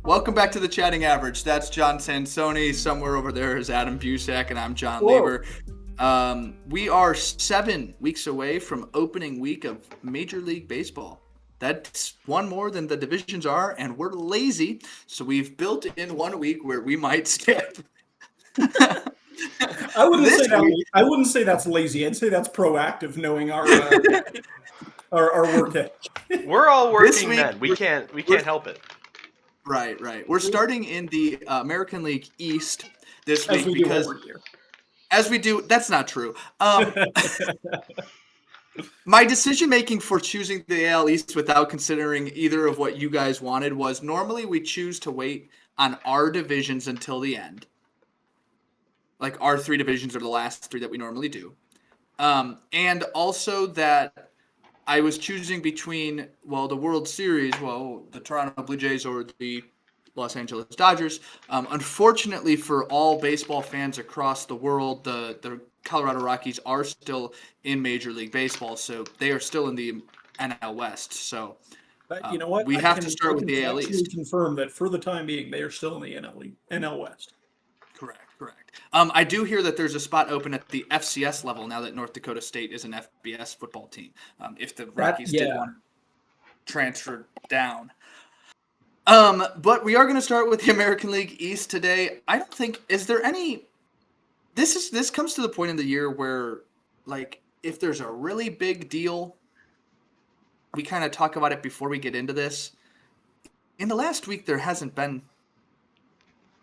Welcome back to the Chatting Average. That's John Sansoni. Somewhere over there is Adam Busak, and I'm John Hello. Lieber. We are 7 weeks away from opening week of Major League Baseball. That's one more than the divisions are, and we're lazy, so we've built in 1 week where we might skip. I wouldn't This say that. week, I wouldn't say that's lazy. I'd say that's proactive, knowing our work ethic. We're all This working week, men. We we're- can't we're- help it. Right. We're starting in the American League East this As week we do because, every year. as we do, that's not true. My decision making for choosing the AL East without considering either of what you guys wanted was normally we choose to wait on our divisions until the end. Like our 3 divisions are the last 3 that we normally do. And also that I was choosing between, the World Series, the Toronto Blue Jays or the Los Angeles Dodgers. Unfortunately for all baseball fans across the world, the Colorado Rockies are still in Major League Baseball, so they are still in the NL West. So But you know what? we I have can, to start I with can the AL factually East. confirm that for the time being, they are still in the NL West. Correct. I do hear that there's a spot open at the FCS level now that North Dakota State is an FBS football team. If the Rockies did want to transfer down. But we are going to start with the American League East today. I don't think is there any. This comes to the point in the year where, like, if there's a really big deal, we kind of talk about it before we get into this. In the last week, there hasn't been.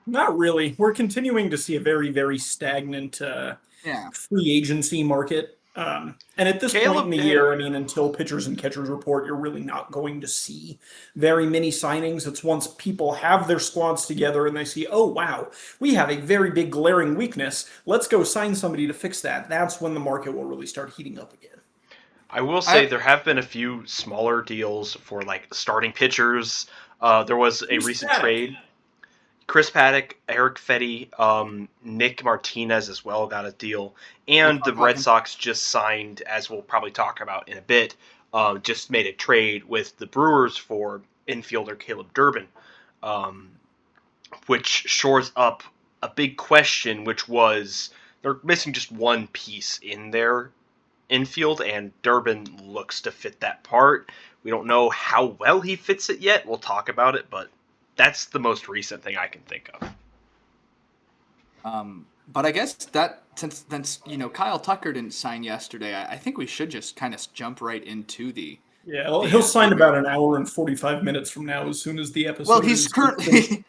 Not really. We're continuing to see a very, very stagnant free agency market. And at this point in the year, I mean, until pitchers and catchers report, you're really not going to see very many signings. It's once people have their squads together and they see, oh, wow, we have a very big glaring weakness. Let's go sign somebody to fix that. That's when the market will really start heating up again. I will say there have been a few smaller deals for like starting pitchers. There was a recent trade. Chris Paddock, Eric Fetty, Nick Martinez as well got a deal. And the Red Sox just signed, as we'll probably talk about in a bit, just made a trade with the Brewers for infielder Caleb Durbin, which shores up a big question, which was they're missing just one piece in their infield, and Durbin looks to fit that part. We don't know how well he fits it yet. We'll talk about it, but that's the most recent thing I can think of. But I guess that since Kyle Tucker didn't sign yesterday, I think we should just kind of jump right into the. Yeah, he'll sign about an hour and 45 minutes from now, as soon as the episode. Well, he's currently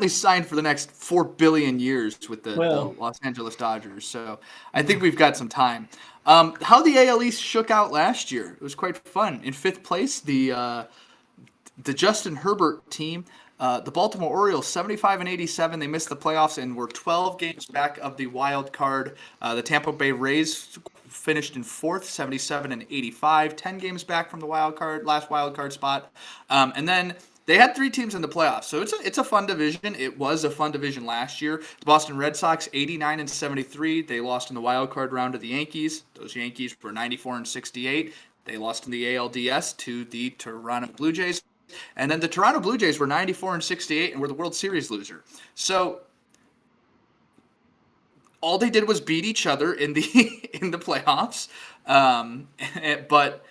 signed for the next 4 billion years with the Los Angeles Dodgers. So I think we've got some time. How the AL East shook out last year, it was quite fun. In 5th place, the Justin Herbert team, the Baltimore Orioles, 75-87. They missed the playoffs and were 12 games back of the wild card. The Tampa Bay Rays finished in 4th, 77-85, 10 games back from the last wild card spot. And then they had 3 teams in the playoffs, so it's a fun division. It was a fun division last year. The Boston Red Sox, 89-73. They lost in the wild card round to the Yankees. Those Yankees were 94-68. They lost in the ALDS to the Toronto Blue Jays. And then the Toronto Blue Jays were 94-68 and were the World Series loser. So all they did was beat each other in the playoffs. But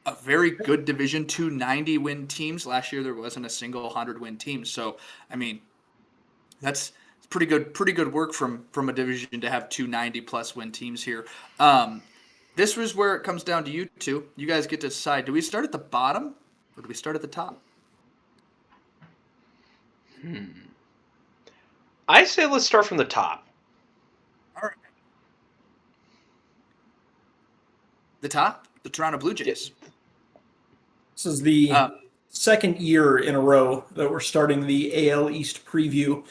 a very good division, 2 90-win teams. Last year there wasn't a single 100-win team. So I mean, that's pretty good work from a division to have 2 90+ win teams here. This was where it comes down to you two. You guys get to decide. Do we start at the bottom? Or do we start at the top? I say let's start from the top. All right. The top? The Toronto Blue Jays. This is the second year in a row that we're starting the AL East preview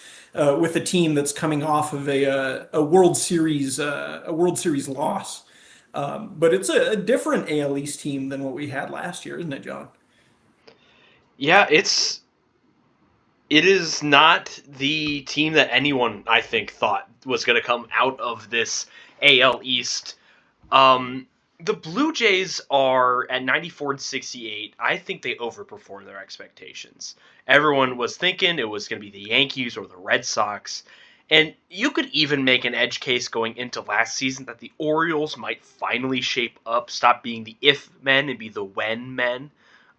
with a team that's coming off of a World Series loss. But it's a different AL East team than what we had last year, isn't it, John? Yeah, it is not the team that anyone, I think, thought was going to come out of this AL East. The Blue Jays are at 94-68. I think they overperformed their expectations. Everyone was thinking it was going to be the Yankees or the Red Sox. And you could even make an edge case going into last season that the Orioles might finally shape up, stop being the if men and be the when men.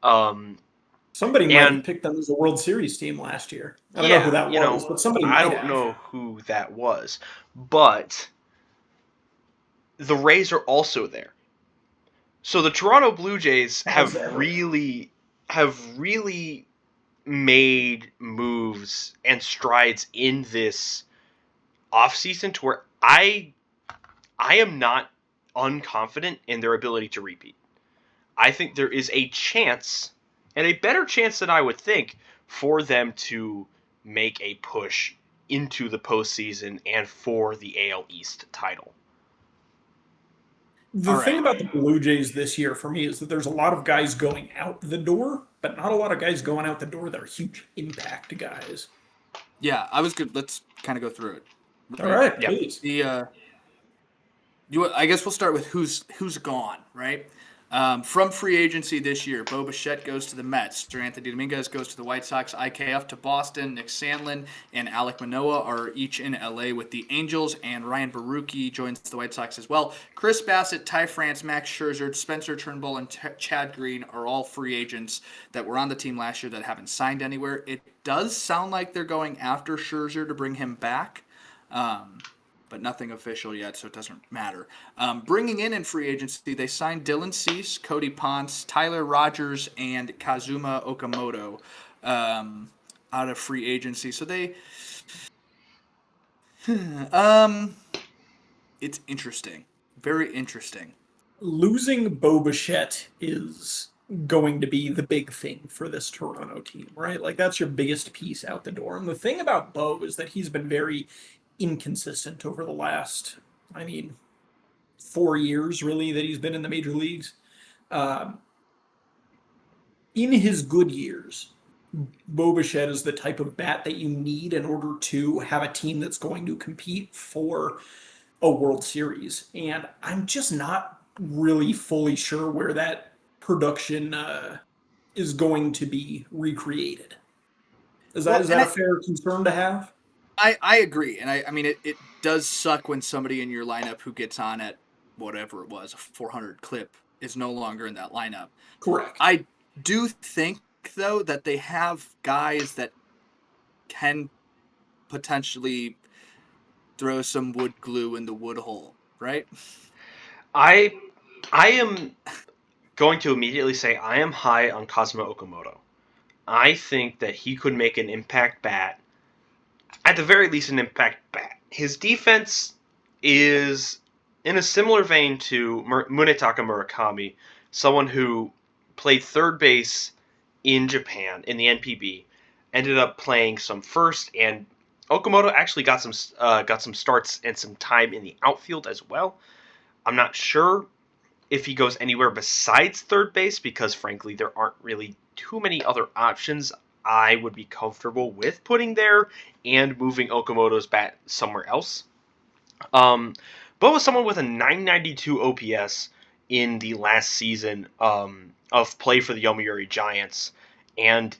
Somebody might have picked them as a World Series team last year. I don't know who that was, but somebody might have. I don't know who that was. But the Rays are also there. So the Toronto Blue Jays have really made moves and strides in this offseason to where I am not unconfident in their ability to repeat. I think there is a chance, and a better chance than I would think, for them to make a push into the postseason and for the AL East title. The thing about the Blue Jays this year for me is that there's a lot of guys going out the door, but not a lot of guys going out the door that are huge impact guys. Yeah, I was good. Let's kind of go through it. All right, please. I guess we'll start with who's gone, right? From free agency this year, Bo Bichette goes to the Mets. Anthony Dominguez goes to the White Sox. IKF to Boston. Nick Sandlin and Alek Manoah are each in LA with the Angels, and Ryan Baruchi joins the White Sox as well. Chris Bassett, Ty France, Max Scherzer, Spencer Turnbull, and Chad Green are all free agents that were on the team last year that haven't signed anywhere. It does sound like they're going after Scherzer to bring him back. But nothing official yet, so it doesn't matter. Bringing in free agency, they signed Dylan Cease, Cody Ponce, Tyler Rogers, and Kazuma Okamoto out of free agency. So they... it's interesting. Very interesting. Losing Bo Bichette is going to be the big thing for this Toronto team, right? Like, that's your biggest piece out the door. And the thing about Bo is that he's been very inconsistent over the last, 4 years, really, that he's been in the major leagues. In his good years, Bo Bichette is the type of bat that you need in order to have a team that's going to compete for a World Series. And I'm just not really fully sure where that production is going to be recreated. Is that a fair concern to have? I agree, and I mean it does suck when somebody in your lineup who gets on at whatever it was, a 400 clip, is no longer in that lineup. Correct. I do think, though, that they have guys that can potentially throw some wood glue in the wood hole, right? I am going to immediately say I am high on Kazuma Okamoto. I think that he could make an impact bat. At the very least, an impact bat. His defense is in a similar vein to Munetaka Murakami, someone who played third base in Japan in the NPB, ended up playing some first, and Okamoto actually got some starts and some time in the outfield as well. I'm not sure if he goes anywhere besides third base because, frankly, there aren't really too many other options I would be comfortable with putting there and moving Okamoto's bat somewhere else. Bo was someone with a 992 OPS in the last season of play for the Yomiuri Giants, and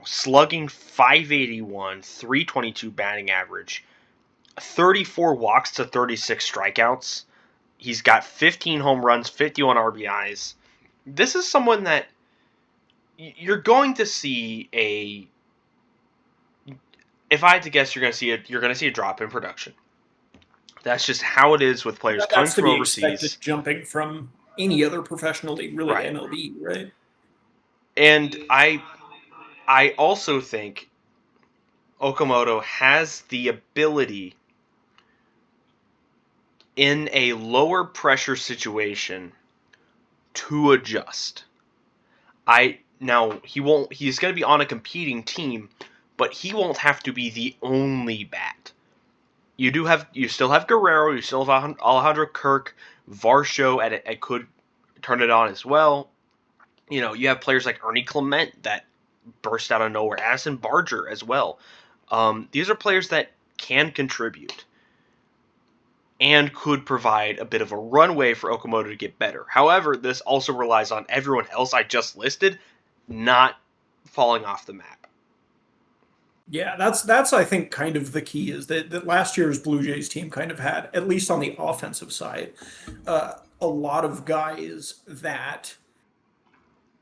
slugging .581, 322 batting average, 34 walks to 36 strikeouts. He's got 15 home runs, 51 RBIs. This is someone that you're going to see if I had to guess, you're going to see a drop in production. That's just how it is with players coming from overseas. Jumping from any other professional league, really, right. To MLB, right? And I also think Okamoto has the ability in a lower pressure situation to adjust. Now, he's going to be on a competing team, but he won't have to be the only bat. You still have Guerrero, you still have Alejandro Kirk, Varsho could turn it on as well. You have players like Ernie Clement that burst out of nowhere, Addison Barger as well. These are players that can contribute. and could provide a bit of a runway for Okamoto to get better. However, this also relies on everyone else I just listed not falling off the map. Yeah, that's I think kind of the key is that last year's Blue Jays team kind of had, at least on the offensive side, a lot of guys that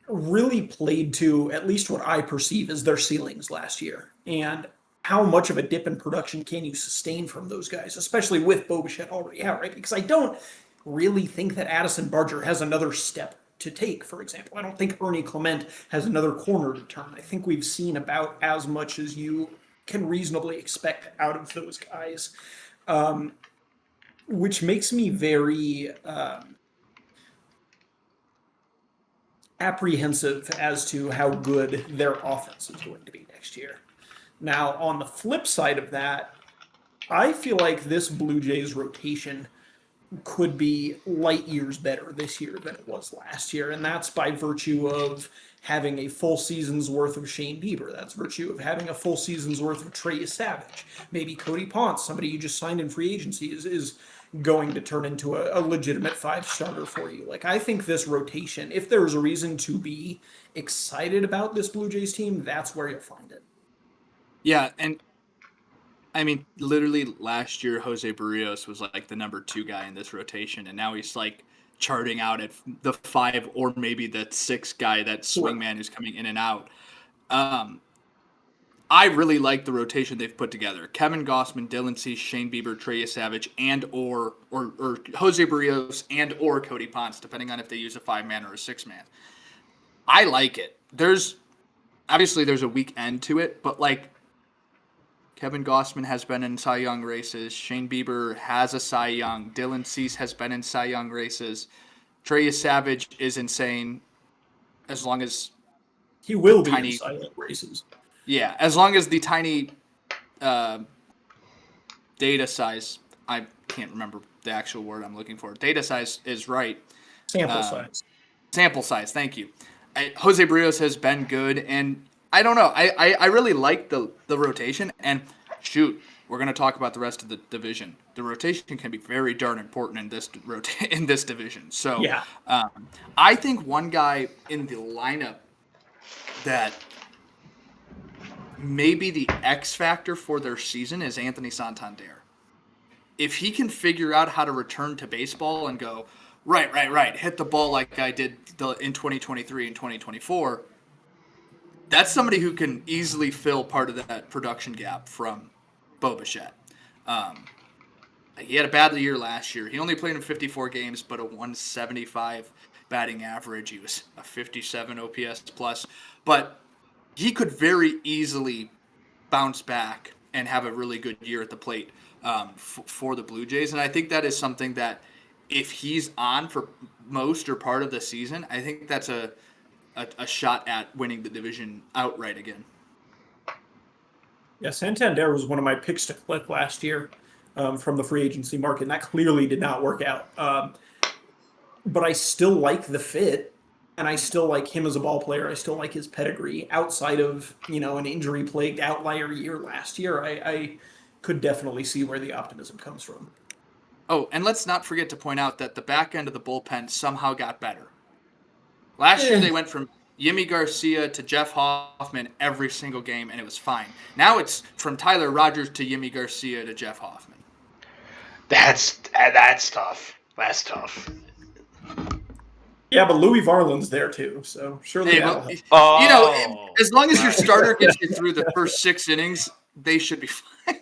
really played to at least what I perceive as their ceilings last year. And how much of a dip in production can you sustain from those guys, especially with Bo Bichette already out, right? Because I don't really think that Addison Barger has another step to take, for example. I don't think Ernie Clement has another corner to turn. I think we've seen about as much as you can reasonably expect out of those guys, which makes me very apprehensive as to how good their offense is going to be next year. Now, on the flip side of that, I feel like this Blue Jays rotation could be light years better this year than it was last year, and that's by virtue of having a full season's worth of Shane Bieber. That's virtue of having a full season's worth of Trey Savage. Maybe Cody Ponce, somebody you just signed in free agency, is going to turn into a legitimate 5-starter for you. Like, I think this rotation, if there's a reason to be excited about this Blue Jays team, that's where you'll find it. Yeah, and I mean, literally last year, Jose Barrios was like the number 2 guy in this rotation, and now he's like charting out at the 5 or maybe the 6 guy, that swingman who's coming in and out. I really like the rotation they've put together. Kevin Gausman, Dylan Cease, Shane Bieber, Trey Savage, and or Jose Barrios and or Cody Ponce, depending on if they use a 5-man or a 6-man. I like it. There's a weak end to it, but like, Kevin Gausman has been in Cy Young races. Shane Bieber has a Cy Young. Dylan Cease has been in Cy Young races. Trey Savage is insane as long as he will be in Cy Young races. Yeah, as long as the tiny data size, I can't remember the actual word I'm looking for. Data size is right. Sample size. Sample size, thank you. Jose Barrios has been good, and I don't know. I really like the rotation, and shoot, we're going to talk about the rest of the division. The rotation can be very darn important in this division. So yeah. I think one guy in the lineup that maybe the X factor for their season is Anthony Santander. If he can figure out how to return to baseball and go, right, hit the ball like I did in 2023 and 2024, that's somebody who can easily fill part of that production gap from Bo Bichette. He had a bad year last year. He only played in 54 games, but a 175 batting average. He was a 57 OPS plus. But he could very easily bounce back and have a really good year at the plate for the Blue Jays. And I think that is something that if he's on for most or part of the season, I think that's a shot at winning the division outright again. Yeah, Santander was one of my picks to clip last year from the free agency market, and that clearly did not work out. But I still like the fit, and I still like him as a ball player. I still like his pedigree outside of, an injury-plagued outlier year last year. I could definitely see where the optimism comes from. Oh, and let's not forget to point out that the back end of the bullpen somehow got better. Last year they went from Yimi Garcia to Jeff Hoffman every single game, and it was fine. Now it's from Tyler Rogers to Yimi Garcia to Jeff Hoffman. That's tough. That's tough. Yeah, but Louis Varland's there too, so surely that'll help. As long as your starter gets you through the first 6 innings, they should be fine.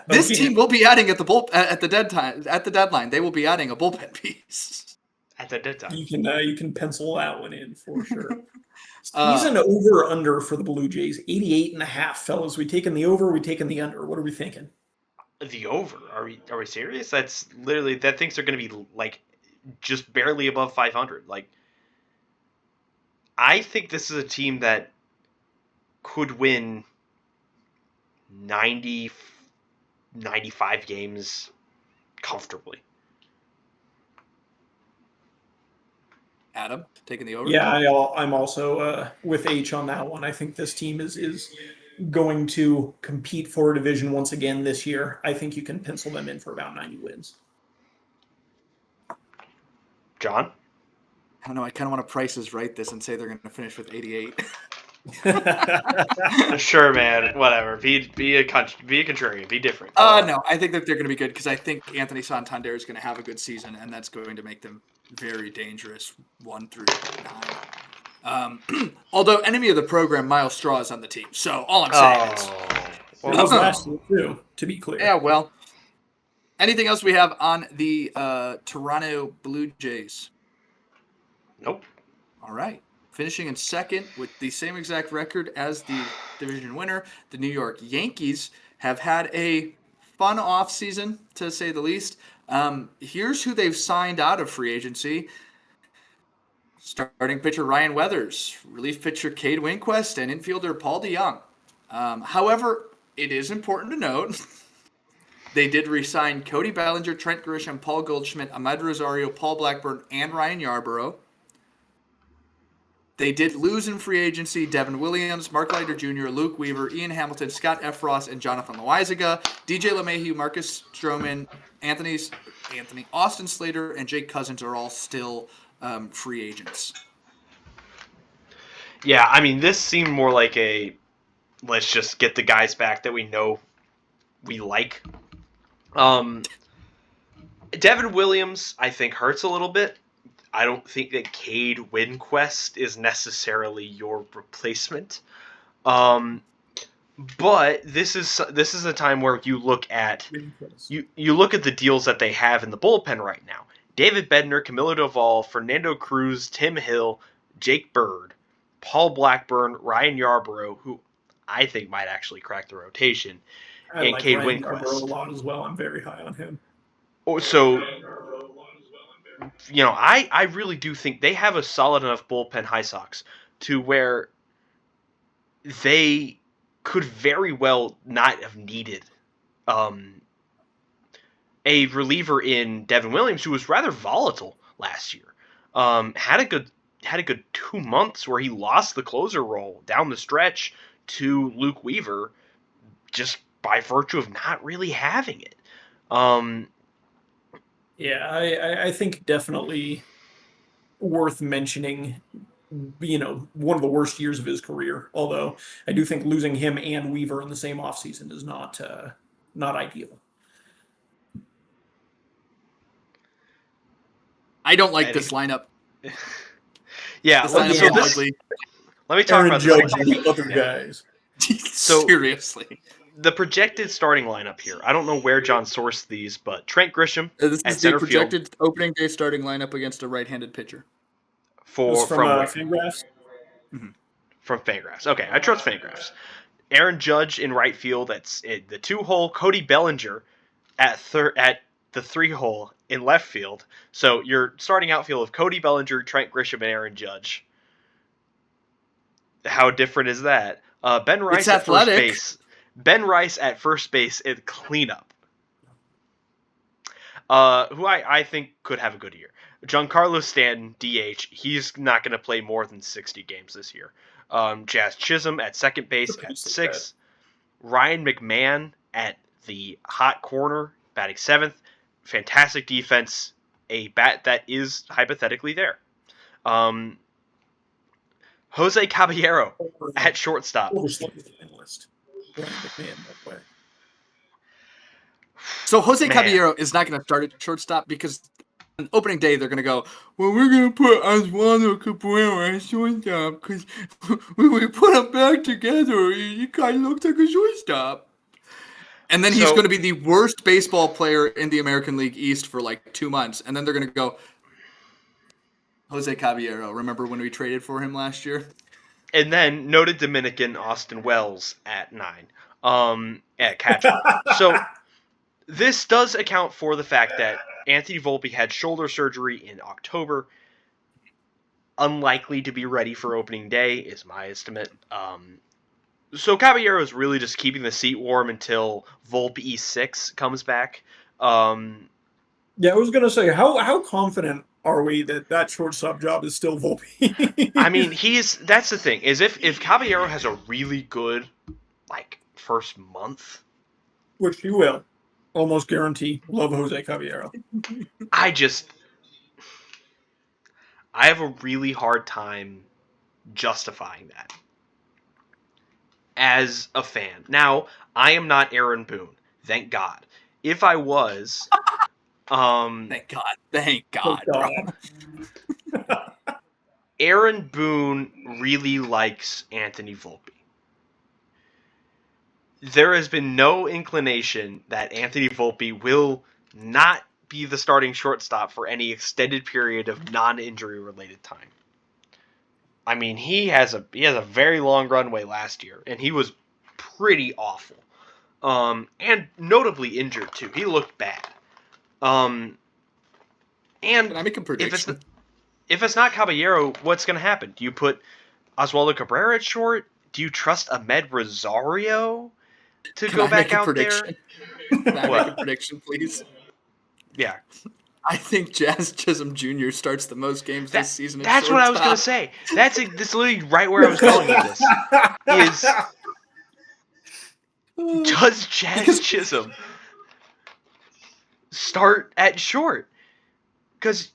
This team will be adding at the deadline. They will be adding a bullpen piece at the deadline. You can pencil that one in for sure. Season over or under for the Blue Jays 88.5, fellas. We taking the over? We taking the under? What are we thinking? The over? Are we serious? That's literally that thinks they're going to be like just barely above 500. Like, I think this is a team that could win 90, 95 games comfortably. Adam, taking the over? Yeah, I'm also with H on that one. I think this team is going to compete for a division once again this year. I think you can pencil them in for about 90 wins. John? I don't know. I kind of want to Price is Right this and say they're going to finish with 88. Sure, man. Whatever. Be a contrarian. Be different. No, I think that they're going to be good because I think Anthony Santander is going to have a good season, and that's going to make them very dangerous 1 through 9. Although enemy of the program, Miles Straw is on the team, so all I'm saying is. Well, that was last year too, to be clear. Yeah, well. Anything else we have on the Toronto Blue Jays? Nope. All right. Finishing in second with the same exact record as the division winner, the New York Yankees have had a fun offseason, to say the least. Here's who they've signed out of free agency. Starting pitcher Ryan Weathers, relief pitcher Cade Winquist, and infielder Paul DeJong. However, it is important to note they did re-sign Cody Bellinger, Trent Grisham, Paul Goldschmidt, Ahmed Rosario, Paul Blackburn, and Ryan Yarbrough. They did lose in free agency Devin Williams, Mark Leiter Jr., Luke Weaver, Ian Hamilton, Scott Effross, and Jonathan Loaizaga. DJ LeMahieu, Marcus Stroman, Austin Slater, and Jake Cousins are all still free agents. Yeah, I mean, this seemed more like a let's just get the guys back that we know we like. Devin Williams, I think, hurts a little bit. I don't think that Cade Winquist is necessarily your replacement. But this is a time where you look at you look at the deals that they have in the bullpen right now. David Bednar, Camilo Doval, Fernando Cruz, Tim Hill, Jake Bird, Paul Blackburn, Ryan Yarbrough, who I think might actually crack the rotation, and like Cade Winquist. A lot as well. I'm very high on him. Oh, so I really do think they have a solid enough bullpen, High Sox, to where they could very well not have needed a reliever in Devin Williams, who was rather volatile last year. Had a good 2 months where he lost the closer role down the stretch to Luke Weaver, just by virtue of not really having it. Yeah, I think definitely worth mentioning, one of the worst years of his career. Although I do think losing him and Weaver in the same offseason is not ideal. I don't like this lineup. Yeah, let me talk about Judge and the other guys. So, seriously. The projected starting lineup here. I don't know where John sourced these, but Trent Grisham this is the projected opening day starting lineup against a right-handed pitcher. From Fangraphs? Mm-hmm. From Fangraphs. Okay, I trust Fangraphs. Aaron Judge in right field. That's the 2-hole. Cody Bellinger at the 3-hole in left field. So your starting outfield of Cody Bellinger, Trent Grisham, and Aaron Judge. How different is that? Ben Rice at first base. Ben Rice at first base in cleanup. Who I think could have a good year. Giancarlo Stanton, DH. He's not going to play more than 60 games this year. Jazz Chisholm at second base at 6. Ryan McMahon at the hot corner, batting 7th. Fantastic defense. A bat that is hypothetically there. Jose Caballero at shortstop. So Jose Caballero is not going to start at shortstop because on opening day they're going to go, well, we're going to put Oswaldo Cabrera at shortstop because when we put them back together, he kind of looks like a shortstop. And then he's going to be the worst baseball player in the American League East for like 2 months. And then they're going to go, Jose Caballero, remember when we traded for him last year? And then noted Dominican Austin Wells at 9 at catcher. So this does account for the fact that Anthony Volpe had shoulder surgery in October. Unlikely to be ready for opening day is my estimate. So Caballero is really just keeping the seat warm until Volpe E6 comes back. Yeah, I was going to say, how confident are we that shortstop job is still Volpe? I mean, that's the thing, is if Caballero has a really good like first month. Which you will. Almost guarantee. Love Jose Caballero. I have a really hard time justifying that as a fan. Now, I am not Aaron Boone. Thank God. If I was, thank God, bro. Aaron Boone really likes Anthony Volpe. There has been no inclination that Anthony Volpe will not be the starting shortstop for any extended period of non-injury related time. I mean, he has a very long runway last year, and he was pretty awful. And notably injured too. He looked bad. And can I make a prediction? If it's not Caballero, what's going to happen? Do you put Oswaldo Cabrera at short? Do you trust Ahmed Rosario to go back out there? Can I make a prediction, please? Yeah. I think Jazz Chisholm Jr. starts the most games this season. That's what I was going to say. That's literally right where I was going with this. Does Jazz Chisholm start at short? Because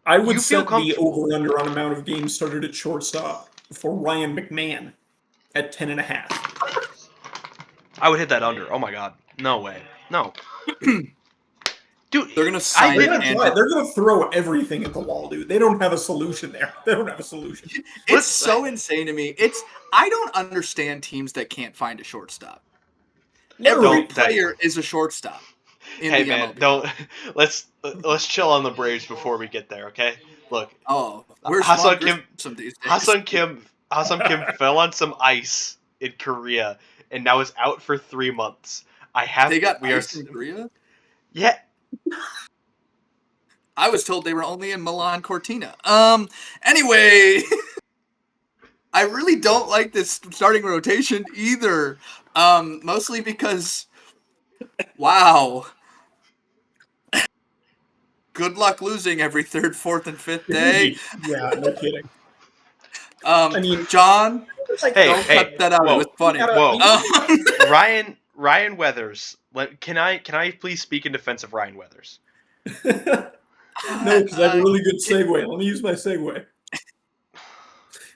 I would set the over-under on amount of games started at shortstop for Ryan McMahon at 10.5. I would hit that under. Oh my God. No way. No. Dude, they're gonna sign. They're gonna throw everything at the wall, dude. They don't have a solution there. They don't have a solution. It's so insane to me. I don't understand teams that can't find a shortstop. Every player is a shortstop. Hey man, don't let's chill on the Braves before we get there, okay? Look. Oh, where's Hassan Kim fell on some ice in Korea and now is out for 3 months. They got ice in Korea? Yeah. I was told they were only in Milan Cortina. Anyway, I really don't like this starting rotation either. Mostly because, wow. Good luck losing every third, fourth, and fifth day. Yeah, no kidding. I mean, John, don't cut that out. Whoa, it was funny. Whoa. Ryan Weathers. Can I please speak in defense of Ryan Weathers? No, because I have a really good segue. Let me use my segue.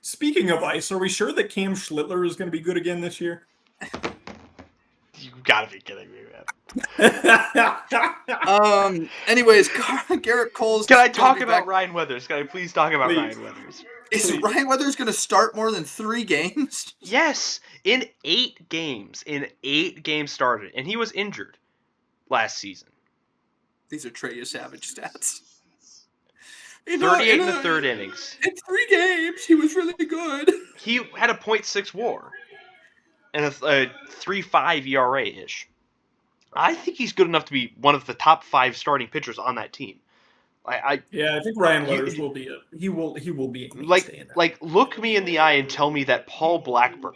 Speaking of ice, are we sure that Cam Schlittler is going to be good again this year? You gotta be kidding me, man. Anyways, Garrett Cole's. Can I talk about Ryan Weathers? Can I please talk about Ryan Weathers? Is Ryan Weathers going to start more than 3 games? Yes, in 8 games. In 8 games started, and he was injured last season. These are Trey Savage stats. 38 in the third innings. In 3 games, he was really good. He had a .6 WAR and a 3.5 ERA-ish. I think he's good enough to be one of the top 5 starting pitchers on that team. I think Ryan Weathers will be he will be like look me in the eye and tell me that Paul Blackburn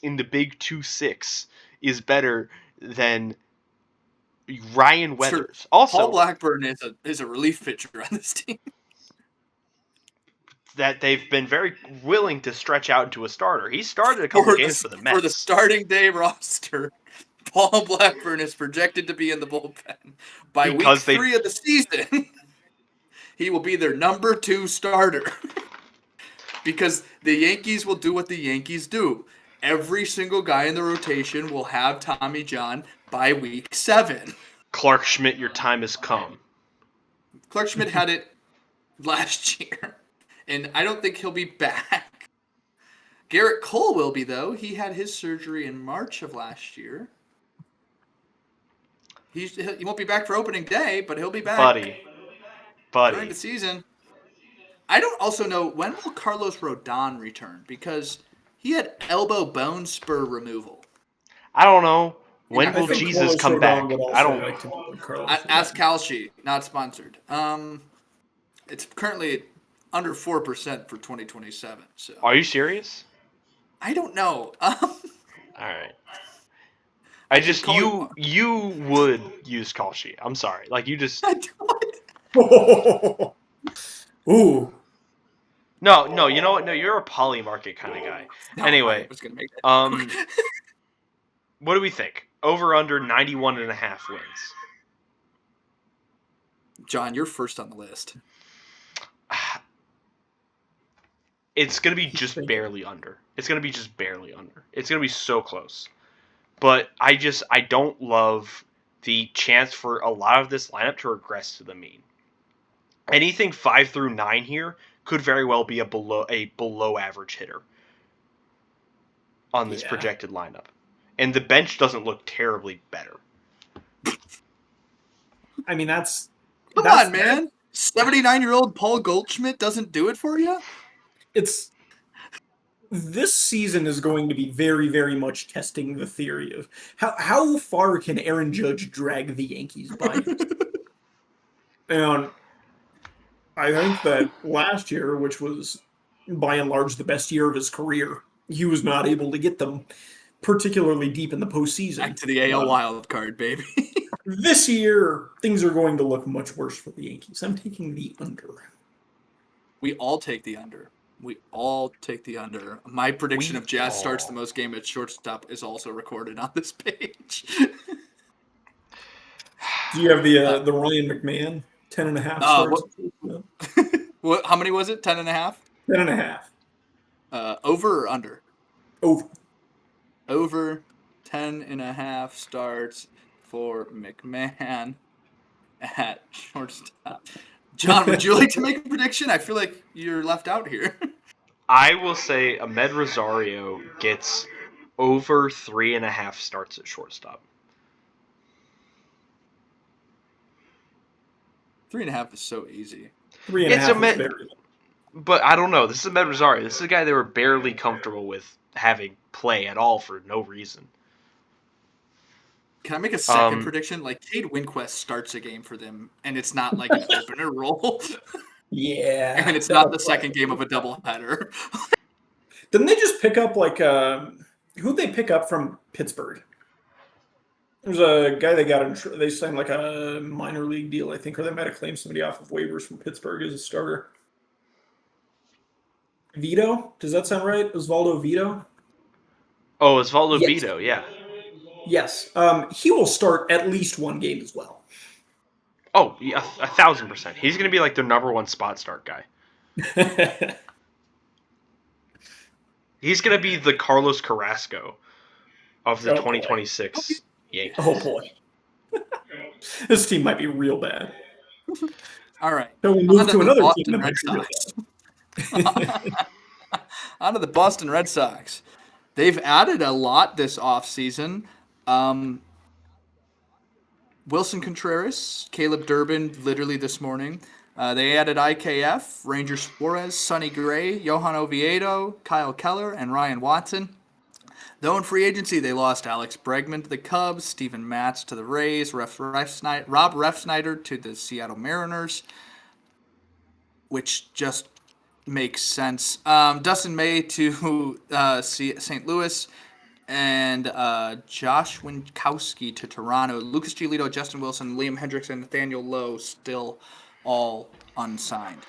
in the big 2-6 is better than Ryan Weathers. Sure. Also, Paul Blackburn is a relief pitcher on this team. That they've been very willing to stretch out into a starter. He started a couple games for the Mets. For the starting day roster, Paul Blackburn is projected to be in the bullpen by week 3 of the season. He will be their number 2 starter. Because the Yankees will do what the Yankees do. Every single guy in the rotation will have Tommy John by week 7. Clark Schmidt, your time has come. Clark Schmidt had it last year. And I don't think he'll be back. Garrett Cole will be, though. He had his surgery in March of last year. He won't be back for opening day, but he'll be back. Buddy. During the season. I don't also know, when will Carlos Rodon return? Because he had elbow bone spur removal. I don't know. When will Jesus come back? I don't know. Ask Kalshi, not sponsored. It's currently under 4% for 2027. So. Are you serious? I don't know. All right. You would use Kalshi. I'm sorry. Like you just. I don't. Ooh. No, you know what? No, you're a poly market kind of guy. No, anyway, I was gonna make that What do we think? Over under 91.5 wins. John, you're first on the list. It's going to be just barely under. It's going to be just barely under. It's going to be so close. But I don't love the chance for a lot of this lineup to regress to the mean. Anything 5 through 9 here could very well be a below average hitter on this projected lineup. And the bench doesn't look terribly better. I mean, that's... Come on, man. 79-year-old Paul Goldschmidt doesn't do it for you? This season is going to be very, very much testing the theory of how far can Aaron Judge drag the Yankees by. And I think that last year, which was by and large the best year of his career, he was not able to get them particularly deep in the postseason. Back to the AL wild card, baby. This year, things are going to look much worse for the Yankees. I'm taking the under. We all take the under. My prediction of Jazz starts the most game at shortstop is also recorded on this page. Do you have the Ryan McMahon 10.5 starts? What? How many was it? 10.5? 10.5. Over or under? Over. Over 10.5 starts for McMahon at shortstop. John, would you like to make a prediction? I feel like you're left out here. I will say Ahmed Rosario gets over 3.5 starts at shortstop. 3.5 is so easy. 3.5 is very low. But I don't know. This is Ahmed Rosario. This is a guy they were barely comfortable with having play at all for no reason. Can I make a second prediction? Like, Cade Winquist starts a game for them, and it's not like an opener role. Yeah. And it's not the second game of a doubleheader. Didn't they just pick up, who'd they pick up from Pittsburgh? There's a guy they signed like a minor league deal, I think, or they might have claimed somebody off of waivers from Pittsburgh as a starter. Vito? Does that sound right? Osvaldo Vito? Oh, Osvaldo Vito, yeah. Yes. He will start at least one game as well. Oh, yeah, 1,000%. He's going to be like their number one spot start guy. He's going to be the Carlos Carrasco of the 2026 Yankees. Oh, boy. This team might be real bad. All right. So we move to another team that might be real bad. On to the Boston Red Sox. They've added a lot this offseason. Wilson Contreras, Caleb Durbin, literally this morning. They added IKF, Ranger Suarez, Sonny Gray, Johan Oviedo, Kyle Keller, and Ryan Watson. Though in free agency, they lost Alex Bregman to the Cubs, Steven Matz to the Rays, Rob Refsnyder to the Seattle Mariners, which just makes sense. Dustin May to St. Louis, and Josh Winkowski to Toronto. Lucas Giolito, Justin Wilson, Liam Hendricks, and Nathaniel Lowe still all unsigned.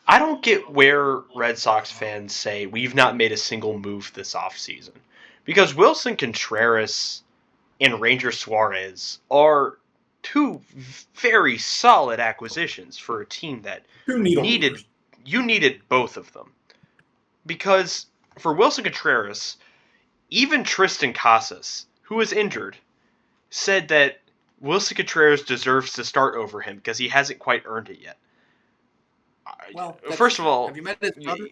I don't get where Red Sox fans say we've not made a single move this offseason. Because Wilson Contreras and Ranger Suarez are two very solid acquisitions for a team that needed both of them. Because for Wilson Contreras, even Tristan Casas, who was injured, said that Wilson Contreras deserves to start over him because he hasn't quite earned it yet. Well, first of all, have you met his brother?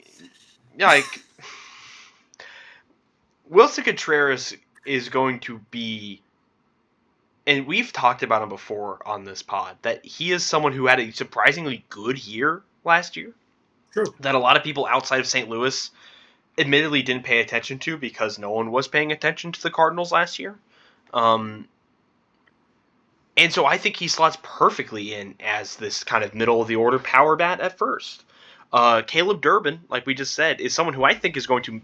Wilson Contreras is going to be, and we've talked about him before on this pod, that he is someone who had a surprisingly good year last year. True. That a lot of people outside of St. Louis admittedly didn't pay attention to because no one was paying attention to the Cardinals last year. And so I think he slots perfectly in as this kind of middle-of-the-order power bat at first. Caleb Durbin, like we just said, is someone who I think is going to...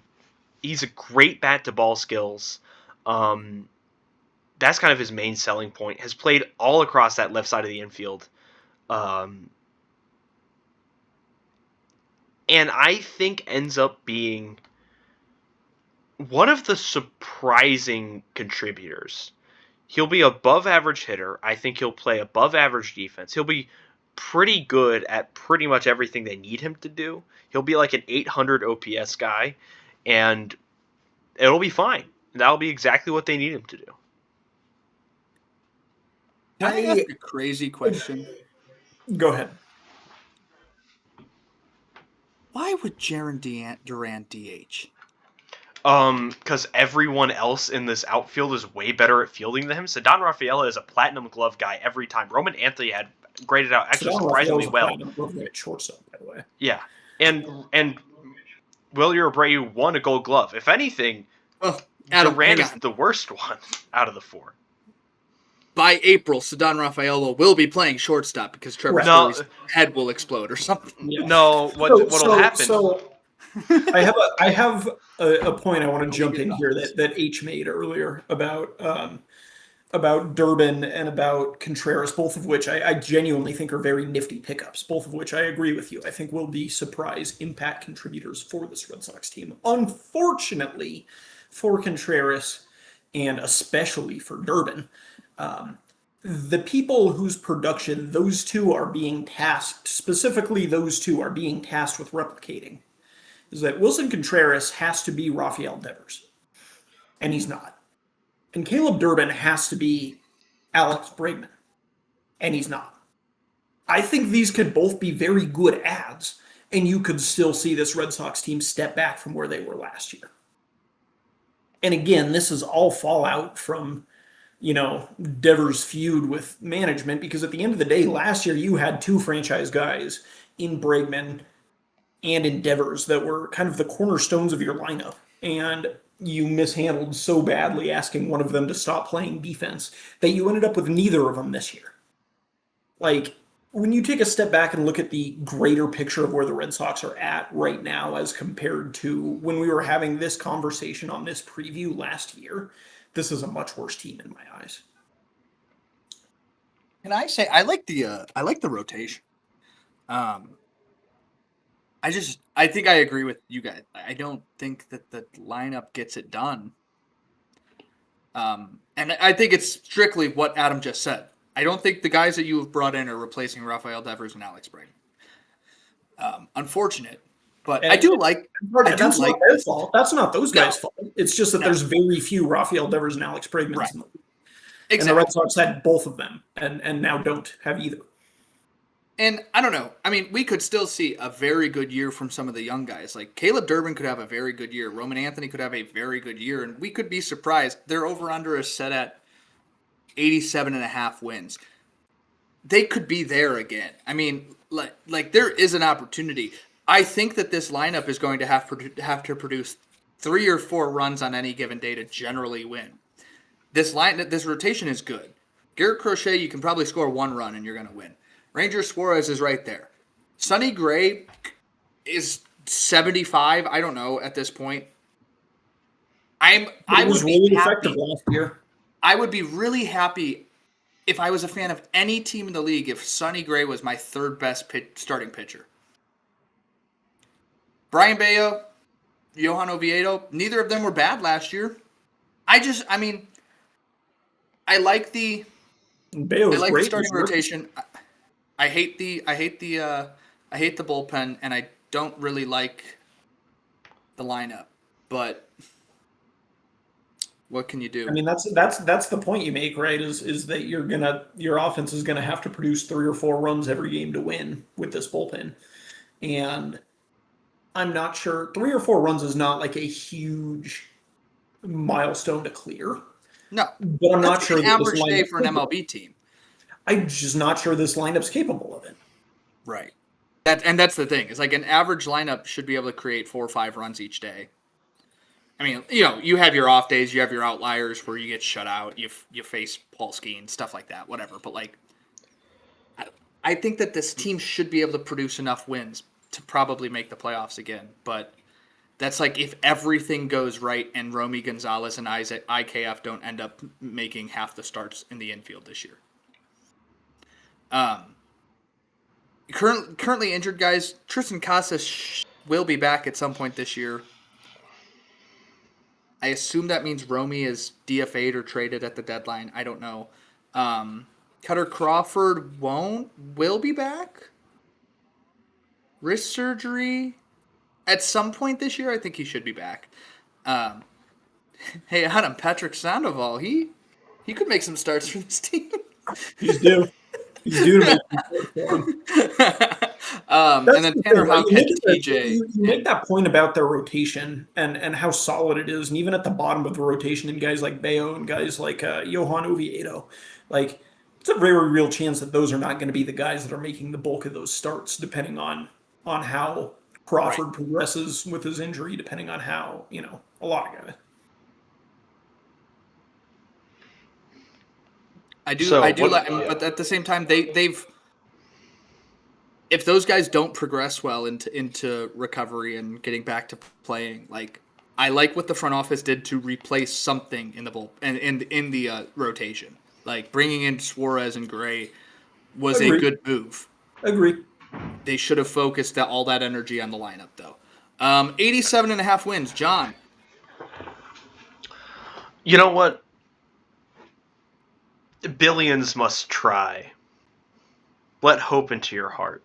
He's a great bat-to-ball skills. That's kind of his main selling point. Has played all across that left side of the infield. And I think ends up being one of the surprising contributors. He'll be above average hitter. I think he'll play above average defense. He'll be pretty good at pretty much everything they need him to do. He'll be like an 800 OPS guy, and it'll be fine. That'll be exactly what they need him to do. Can I ask a crazy question? Go ahead. Why would Jarren Duran DH? Because everyone else in this outfield is way better at fielding than him. Ceddanne Rafaela is a platinum glove guy every time. Roman Anthony had graded out actually surprisingly well. At shortstop, by the way. Yeah, and Wilyer Abreu won a Gold Glove. If anything, Duran is the worst one out of the four. By April, Ceddanne Rafaela will be playing shortstop because Trevor Story's head will explode or something. Yeah. No, what'll happen? So I have a point I want to jump in here that H made earlier about Durbin and about Contreras, both of which I genuinely think are very nifty pickups, both of which I agree with you. I think will be surprise impact contributors for this Red Sox team. Unfortunately for Contreras, and especially for Durbin, the people whose production those two are being tasked, specifically those two are being tasked with replicating, is that Wilson Contreras has to be Rafael Devers, and he's not. And Caleb Durbin has to be Alex Bregman, and he's not. I think these could both be very good ads, and you could still see this Red Sox team step back from where they were last year. And again, this is all fallout from, Devers' feud with management, because at the end of the day, last year you had two franchise guys in Bregman and in Devers that were kind of the cornerstones of your lineup. And you mishandled so badly asking one of them to stop playing defense that you ended up with neither of them this year. Like, when you take a step back and look at the greater picture of where the Red Sox are at right now as compared to when we were having this conversation on this preview last year, this is a much worse team in my eyes. Can I say I like the rotation. I think I agree with you guys. I don't think that the lineup gets it done. And I think it's strictly what Adam just said. I don't think the guys that you have brought in are replacing Rafael Devers and Alex Bregman. Unfortunate, but and I do like. That's not their fault. That's not those guys' fault. It's just that there's very few Rafael Devers and Alex Bregman. Right. In the league. Exactly. And the Red Sox had both of them, and now don't have either. And I don't know. I mean, we could still see a very good year from some of the young guys. Like Caleb Durbin could have a very good year. Roman Anthony could have a very good year, and we could be surprised. Their over/under is set at 87.5 wins. They could be there again. I mean, like there is an opportunity. I think that this lineup is going to have to produce 3 or 4 runs on any given day to generally win. This rotation is good. Garrett Crochet, you can probably score 1 run and you're going to win. Ranger Suarez is right there. Sonny Gray is 75. I don't know at this point. I was really effective last year. I would be really happy if I was a fan of any team in the league if Sonny Gray was my 3rd best starting pitcher. Brian Bayo, Johan Oviedo, neither of them were bad last year. I like the starting rotation. I hate the bullpen, and I don't really like the lineup. But what can you do? I mean, that's the point you make, right? Is that your offense is gonna have to produce 3 or 4 runs every game to win with this bullpen, and I'm not sure 3 or 4 runs is not like a huge milestone to clear. No, but I'm not sure an average day for an MLB team. I'm just not sure this lineup's capable of it. Right. That's the thing. It's like an average lineup should be able to create 4 or 5 runs each day. I mean, you have your off days, you have your outliers where you get shut out, you face Paul Skeens, stuff like that, whatever. But like, I think that this team should be able to produce enough wins to probably make the playoffs again. But that's like if everything goes right and Romy Gonzalez and IKF don't end up making half the starts in the infield this year. Currently injured guys, Tristan Casas will be back at some point this year. I assume that means Romy is DFA'd or traded at the deadline. I don't know. Cutter Crawford will be back. Wrist surgery at some point this year. I think he should be back. Hey, Adam, Patrick Sandoval, he could make some starts for this team. He's due. He's due to make some and then Tanner Houck and TJ. You make that point about their rotation and how solid it is, and even at the bottom of the rotation, and guys like Bayo and guys like Johan Oviedo, like it's a very real chance that those are not going to be the guys that are making the bulk of those starts, depending on how Crawford progresses with his injury, depending on how a lot of guys. I do like, but at the same time, they've if those guys don't progress well into recovery and getting back to playing, like I like what the front office did to replace something in the in the rotation, like bringing in Suarez and Gray was a good move. Agree. They should have focused all that energy on the lineup, though. 87.5 wins, John. You know what? Billions must try. Let hope into your heart.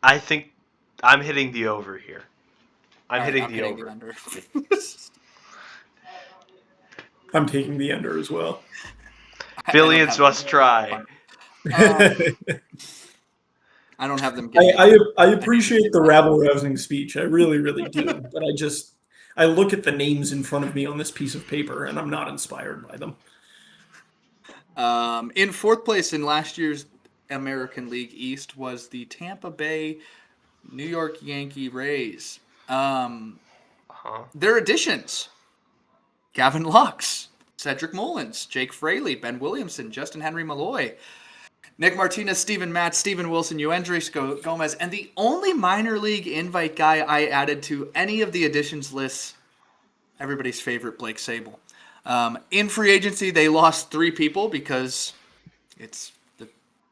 I think I'm hitting the over here. I'm hitting the under. I'm taking the under as well. Billions must try. I don't have them. I appreciate the rabble-rousing speech. I really, really do. But I look at the names in front of me on this piece of paper, and I'm not inspired by them. In fourth place in last year's American League East was the Tampa Bay New York Yankee Rays. Their additions: Gavin Lux, Cedric Mullins, Jake Fraley, Ben Williamson, Justin Henry Malloy, Nick Martinez, Steven Matz, Steven Wilson, Yoendry Gomez, and the only minor league invite guy I added to any of the additions lists, everybody's favorite Blake Sable. In free agency, they lost 3 people because it's the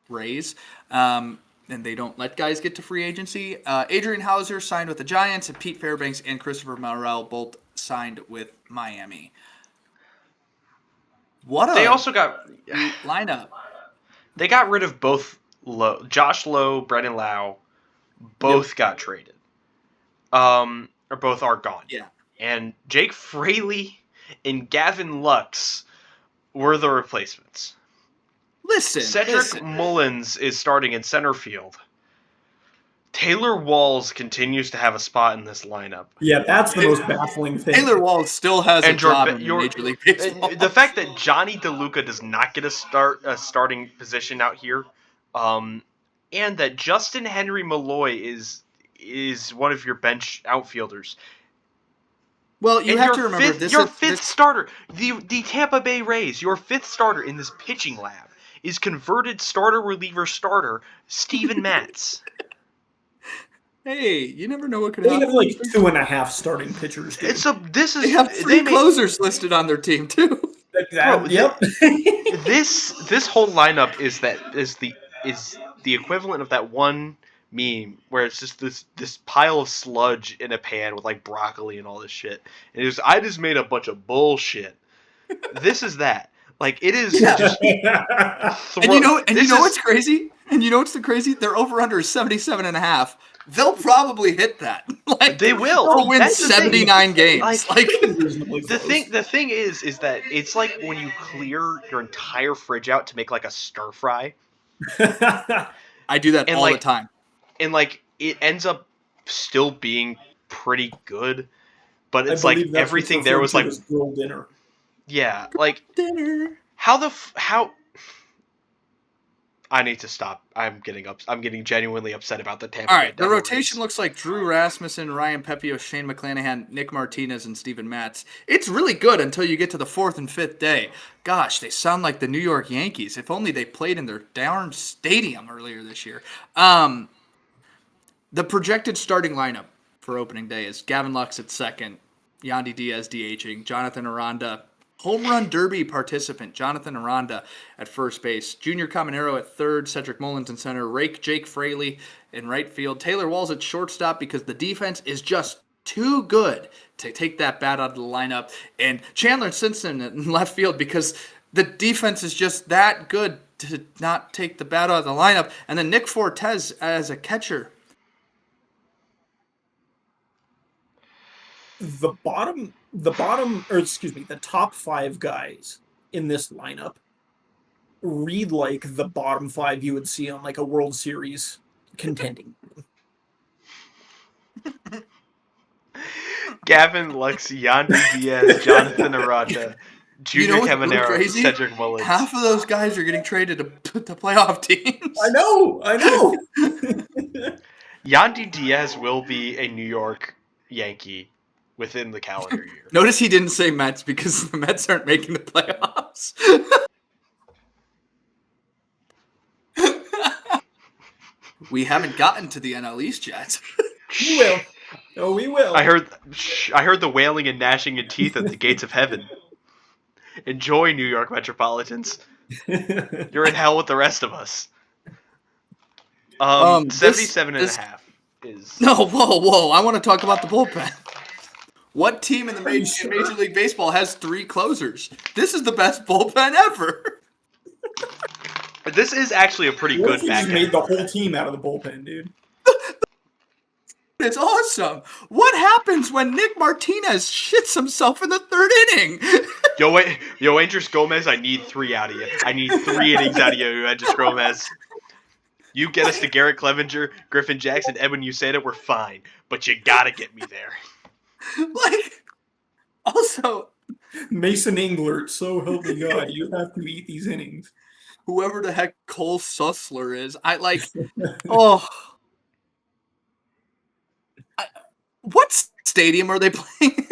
Rays, and they don't let guys get to free agency. Adrian Hauser signed with the Giants, and Pete Fairbanks and Christopher Morel both signed with Miami. They also got lineup. They got rid of both Josh Lowe, Brendan Lau, both got traded. Or both are gone. Yeah. And Jake Fraley and Gavin Lux were the replacements. Cedric Mullins is starting in center field. Taylor Walls continues to have a spot in this lineup. Yeah, that's the most baffling thing. Taylor Walls still has a job in Major League Baseball. The fact that Johnny DeLuca does not get a starting position out here, and that Justin Henry Malloy is one of your bench outfielders. Well, you have to remember your fifth starter, the Tampa Bay Rays, your fifth starter in this pitching lab is converted starter reliever starter Steven Matz. Hey, you never know what could happen. They have like 2.5 starting pitchers. Dude. They have 3 closers listed on their team too. Exactly. Yep. This whole lineup is the equivalent of that one meme where it's just this pile of sludge in a pan with like broccoli and all this shit. And I just made a bunch of bullshit. This is that. Like it is just And you know what's crazy? And you know what's the crazy? Their over under is 77.5. They'll probably hit that. Like they will. They'll win 79 games. Like the thing is that it's like when you clear your entire fridge out to make like a stir fry. I do that all the time. And like it ends up still being pretty good, but it's like everything there was like grilled dinner. Yeah, like dinner. How I need to stop. I'm getting genuinely upset about the Tampa. All right, the rotation looks like Drew Rasmussen, Ryan Pepio, Shane McClanahan, Nick Martinez, and Steven Matz. It's really good until you get to the 4th and 5th day. Gosh, they sound like the New York Yankees. If only they played in their darn stadium earlier this year. The projected starting lineup for opening day is Gavin Lux at second, Yandy Diaz DHing, Jonathan Aranda, home run derby participant Jonathan Aranda at first base, Junior Caminero at third, Cedric Mullins in center, Jake Fraley in right field, Taylor Walls at shortstop because the defense is just too good to take that bat out of the lineup. And Chandler Simpson in left field, because the defense is just that good to not take the bat out of the lineup. And then Nick Fortes as a catcher. The top 5 guys in this lineup read like the bottom 5 you would see on like a World Series contending. Gavin Lux, Yandy Diaz, Jonathan Arata, Junior Caminero, Cedric Mullins. Half of those guys are getting traded to playoff teams. I know. Yandy Diaz will be a New York Yankee within the calendar year. Notice he didn't say Mets because the Mets aren't making the playoffs. We haven't gotten to the NL East yet. We will. Oh, we will. I heard the wailing and gnashing of teeth at the gates of heaven. Enjoy, New York Metropolitans. You're in hell with the rest of us. 77.5 is... No, whoa. I want to talk about the bullpen. What team in the Major League Baseball has 3 closers? This is the best bullpen ever. This is actually a pretty good back end. Made the whole team out of the bullpen, dude. It's awesome. What happens when Nick Martinez shits himself in the 3rd inning? Yo, Andres Gomez, I need 3 out of you. I need 3 innings out of you, Andres Gomez. You get us to Garrett Clevenger, Griffin Jackson, Edwin Uceta, we're fine. But you gotta get me there. Also... Mason Englert, so help me God, you have to eat these innings. Whoever the heck Cole Sussler is, what stadium are they playing?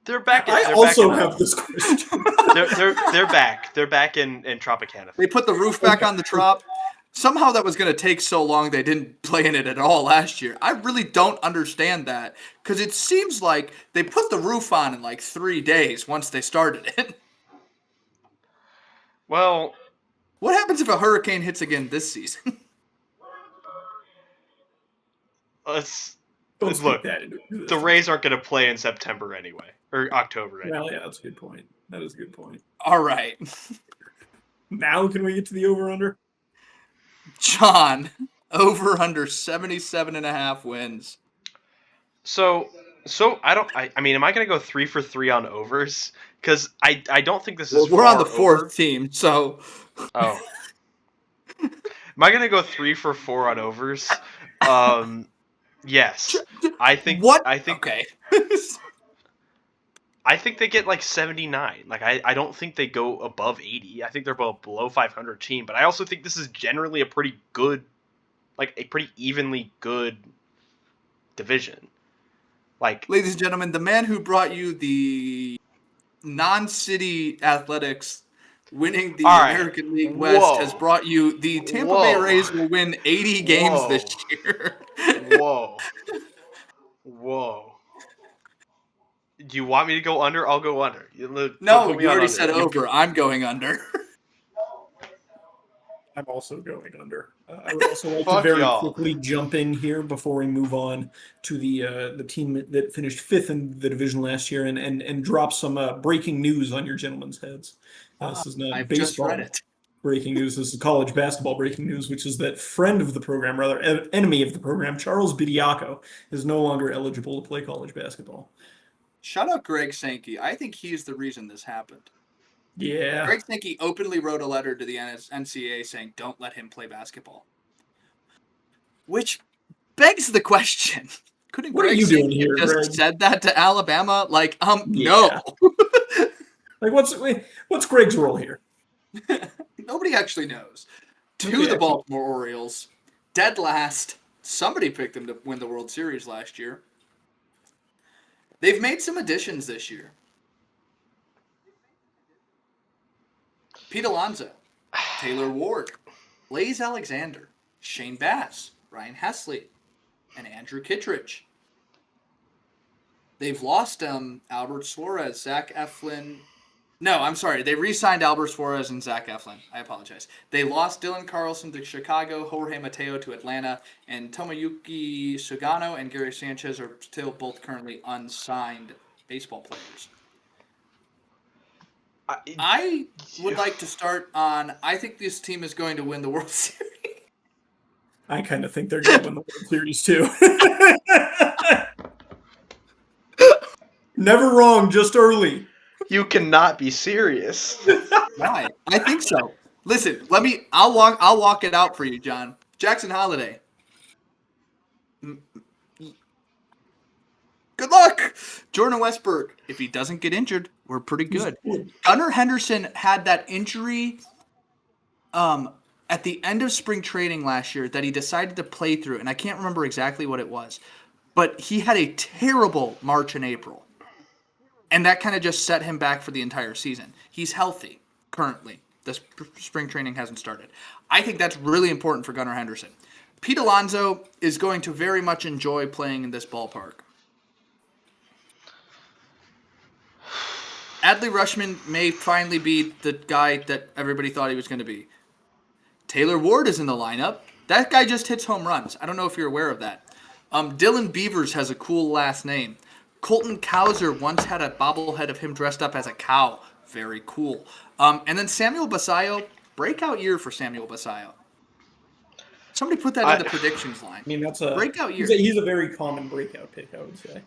They're back. I also have this question. They're back. They're back in Tropicana. They put the roof back on the Trop. Somehow that was going to take so long they didn't play in it at all last year. I really don't understand that, because it seems like they put the roof on in like 3 days once they started it. Well... What happens if a hurricane hits again this season? Look, the Rays aren't going to play in September anyway, or October anyway. Well, yeah, that's a good point. That is a good point. All right. Now can we get to the over-under? John, over-under 77.5 wins. So I mean, am I going to go 3 for 3 on overs? Because I don't think this is. We're on the 4th team, so. Oh. Am I going to go 3 for 4 on overs? Yes. I think. What? Okay. I think they get like 79. Like I don't think they go above 80. I think they're below 500 team. But I also think this is generally a pretty good, like a pretty evenly good division. Like, ladies and gentlemen, the man who brought you the non-city athletics winning the American League West has brought you the Tampa Bay Rays will win 80 games this year. Whoa. Do you want me to go under? I'll go under. No, you already said over. I'm going under. I'm also going under. I would also like to very quickly jump in here before we move on to the team that finished 5th in the division last year and drop some breaking news on your gentlemen's heads. This is not baseball breaking news. This is college basketball breaking news, which is that friend of the program, rather enemy of the program, Charles Bediako, is no longer eligible to play college basketball. Shout out Greg Sankey. I think he's the reason this happened. Yeah. Greg Sankey openly wrote a letter to the NCAA saying, don't let him play basketball. Which begs the question. Couldn't Greg Sankey just said that to Alabama? Like, no. Like, what's Greg's role here? Nobody actually knows. The Baltimore Orioles, dead last. Somebody picked them to win the World Series last year. They've made some additions this year. Pete Alonso, Taylor Ward, Blaze Alexander, Shane Bass, Ryan Hesley, and Andrew Kittredge. They've lost Albert Suarez, Zach Eflin, No, I'm sorry. They re-signed Albert Suarez and Zach Eflin. I apologize. They lost Dylan Carlson to Chicago, Jorge Mateo to Atlanta, and Tomoyuki Sugano and Gary Sanchez are still both currently unsigned baseball players. I would like to start on, I think this team is going to win the World Series. I kind of think they're going to win the World Series too. Never wrong, just early. You cannot be serious. Why? I think so. Listen, I'll walk it out for you, John. Jackson Holiday. Good luck. Jordan Westburg, if he doesn't get injured, we're pretty good. Gunnar Henderson had that injury at the end of spring training last year that he decided to play through, and I can't remember exactly what it was. But he had a terrible March and April. And that kind of just set him back for the entire season. He's healthy currently. The spring training hasn't started. I think that's really important for Gunnar Henderson. Pete Alonso is going to very much enjoy playing in this ballpark. Adley Rutschman may finally be the guy that everybody thought he was going to be. Taylor Ward is in the lineup. That guy just hits home runs. I don't know if you're aware of that. Dylan Beavers has a cool last name. Colton Cowser once had a bobblehead of him dressed up as a cow. Very cool. And then Samuel Basallo, breakout year for Samuel Basallo. Somebody put that in the predictions line. I mean, that's a breakout year. He's a very common breakout pick, I would say.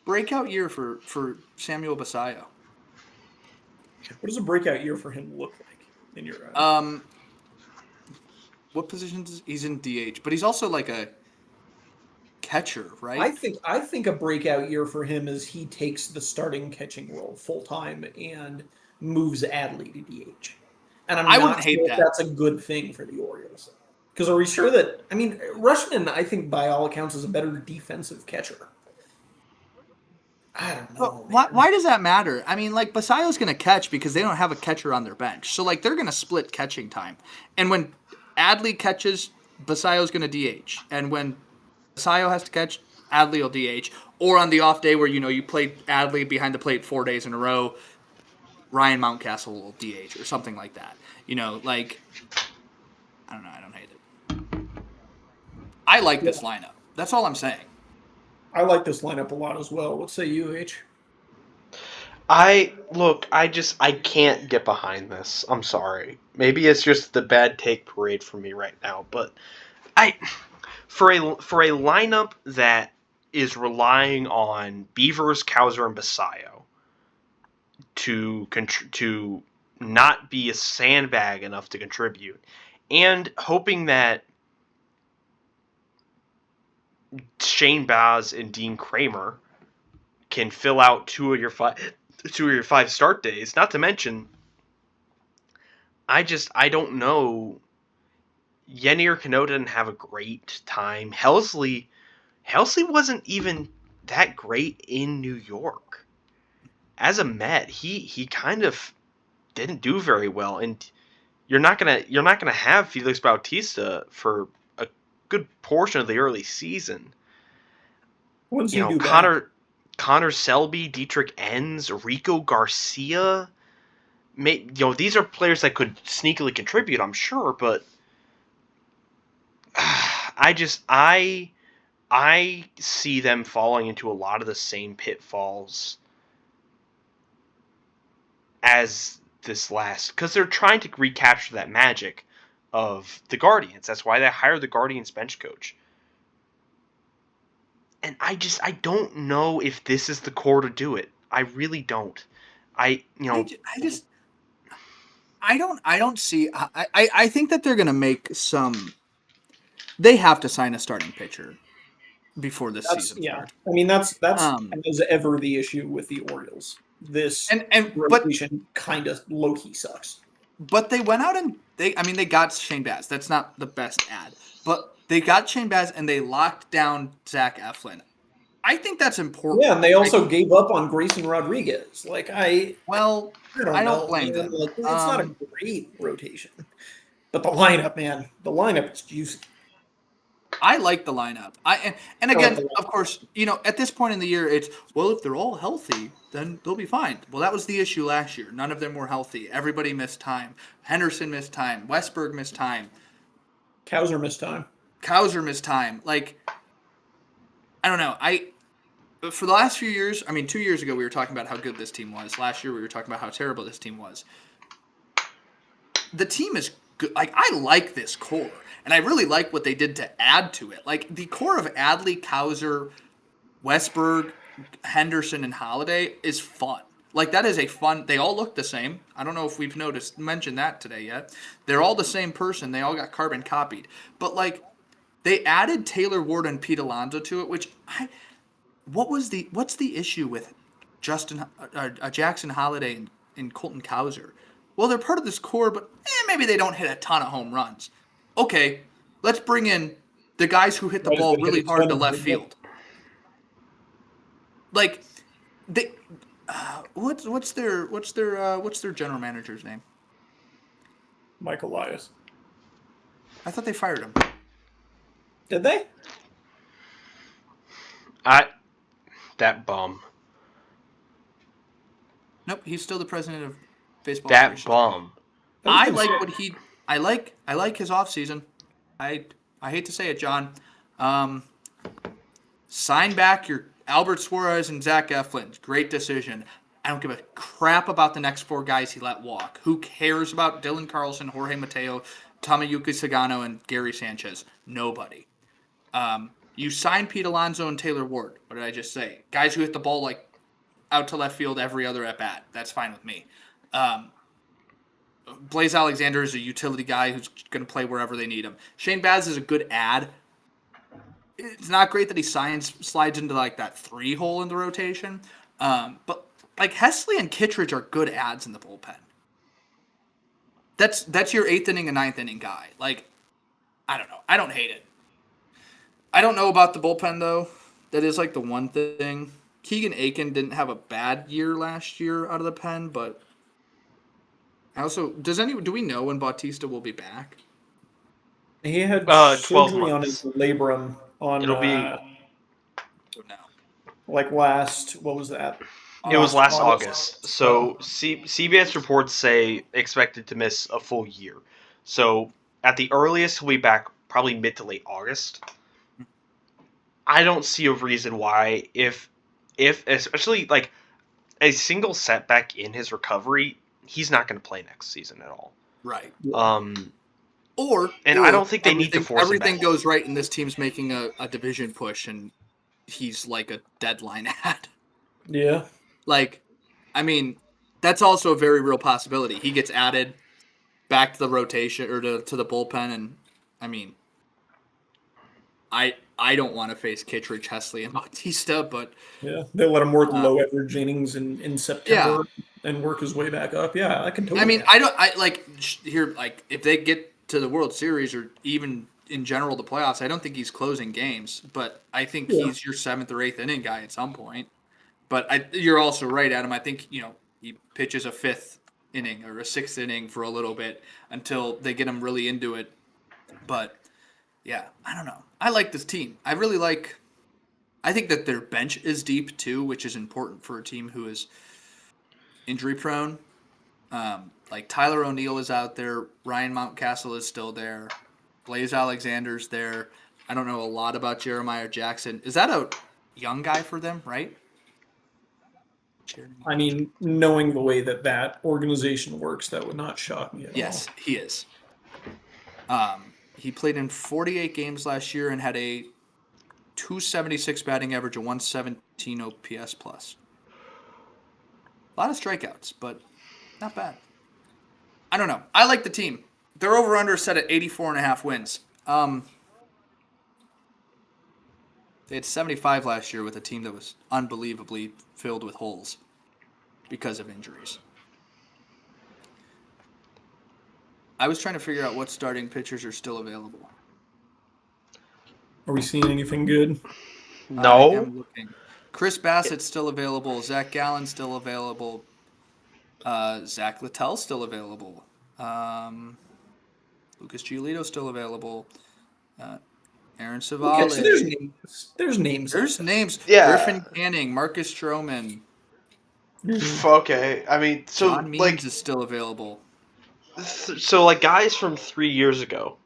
Breakout year for Samuel Basallo. What does a breakout year for him look like in your eyes? What position he's in DH, but he's also like a catcher, right? I think a breakout year for him is he takes the starting catching role full time and moves Adley to DH. And I wouldn't hate that. That's a good thing for the Orioles. Because are we sure that Rutschman, I think by all accounts, is a better defensive catcher. I don't know. Why does that matter? I mean, like Basallo's going to catch because they don't have a catcher on their bench, so like they're going to split catching time. And when Adley catches, Basallo's going to DH, and when Basallo has to catch, Adley will DH. Or on the off day where, you played Adley behind the plate 4 days in a row, Ryan Mountcastle will DH or something like that. I don't know. I don't hate it. I like this lineup. That's all I'm saying. I like this lineup a lot as well. What say you, H? I can't get behind this. I'm sorry. Maybe it's just the bad take parade for me right now, but for a lineup that is relying on Beavers, Cowser, and Basallo to not be a sandbag enough to contribute, and hoping that Shane Baz and Dean Kramer can fill out two of your five start days. Not to mention, I don't know. Yennier Cano didn't have a great time. Helsley wasn't even that great in New York. As a Met, he kind of didn't do very well, and you're not gonna have Felix Bautista for a good portion of the early season. Connor Selby, Dietrich Enns, Rico Garcia. These are players that could sneakily contribute, I'm sure, but I see them falling into a lot of the same pitfalls as this last, because they're trying to recapture that magic of the Guardians. That's why they hired the Guardians bench coach. And I don't know if this is the core to do it. I really don't. I don't see. I think that they're going to make some. They have to sign a starting pitcher before this season starts. I mean, that's as ever the issue with the Orioles. This rotation kind of low-key sucks. But they went out and they got Shane Baz. That's not the best ad, but they got Shane Baz and they locked down Zach Eflin. I think that's important. Yeah, and they also gave up on Grayson Rodriguez. I don't blame them. It's not a great rotation, but the lineup is juicy. I like the lineup. And again, of course, at this point in the year, it's, well, if they're all healthy, then they'll be fine. Well, that was the issue last year. None of them were healthy. Everybody missed time. Henderson missed time. Westberg missed time. Cowser missed time. Like, I don't know. For the last few years, 2 years ago, we were talking about how good this team was. Last year, we were talking about how terrible this team was. The team is good. Like, I like this core. And I really like what they did to add to it. Like, the core of Adley, Cowser, Westberg, Henderson, and Holiday is fun. Like, that is a fun... They all look the same. I don't know if we've mentioned that today yet. They're all the same person. They all got carbon copied. But, like, they added Taylor Ward and Pete Alonso to it, which what's the issue with Jackson Holiday and Colton Cowser? Well, they're part of this core, but maybe they don't hit a ton of home runs. Okay, let's bring in the guys who hit the ball really hard to left field. Like, they, what's their general manager's name? Mike Elias. I thought they fired him. Did they? That bum. Nope, he's still the president of baseball. That bum. I like what he. I like his offseason. I hate to say it, John. Sign back your Albert Suarez and Zach Eflin. Great decision. I don't give a crap about the next 4 guys he let walk. Who cares about Dylan Carlson, Jorge Mateo, Tomoyuki Sagano, and Gary Sanchez? Nobody. You signed Pete Alonso and Taylor Ward. What did I just say? Guys who hit the ball like out to left field every other at bat. That's fine with me. Blaze Alexander is a utility guy who's going to play wherever they need him. Shane Baz is a good ad. It's not great that he slides into like that 3 hole in the rotation. But like Hesley and Kittredge are good ads in the bullpen. That's your 8th inning and 9th inning guy. Like, I don't know. I don't hate it. I don't know about the bullpen though. That is like the one thing. Keegan Aiken didn't have a bad year last year out of the pen, but do we know when Bautista will be back? He had 12 surgery months. on his labrum on It'll be like last, what was that? It was last August. So CBS reports say expected to miss a full year. So at the earliest, he'll be back probably mid to late August. I don't see a reason why, if especially like a single setback in his recovery, he's not going to play next season at all. Right. I don't think they need to force everything him goes right and this team's making a division push and he's like a deadline ad. Yeah. Like, I mean, that's also a very real possibility. He gets added back to the rotation or to the bullpen, and I mean, I don't want to face Kittredge, Hesley, and Bautista, but yeah, they let him work low average innings in September and work his way back up. Yeah, I can totally. I mean, if they get to the World Series or even in general the playoffs, I don't think he's closing games, but I think he's your 7th or 8th inning guy at some point. But you're also right, Adam. I think he pitches a 5th inning or a 6th inning for a little bit until they get him really into it. But yeah, I don't know. I like this team. I think that their bench is deep too, which is important for a team who is injury prone. Like Tyler O'Neill is out there. Ryan Mountcastle is still there. Blaze Alexander's there. I don't know a lot about Jeremiah Jackson. Is that a young guy for them, right? I mean, knowing the way that organization works, that would not shock me at all. Yes, he is. He played in 48 games last year and had a 276 batting average, a 117 OPS plus. A lot of strikeouts, but not bad. I don't know. I like the team. Their over-under set at 84.5 wins. They had 75 last year with a team that was unbelievably filled with holes because of injuries. I was trying to figure out what starting pitchers are still available. Are we seeing anything good? No. I am looking. Chris Bassett's still available. Zach Gallen's still available. Zach Littell's still available. Lucas Giolito's still available. Aaron Savale. Okay, so there's names. There's names. Yeah. Griffin Canning, Marcus Stroman. Okay, I mean, so John Means is still available. So like guys from 3 years ago,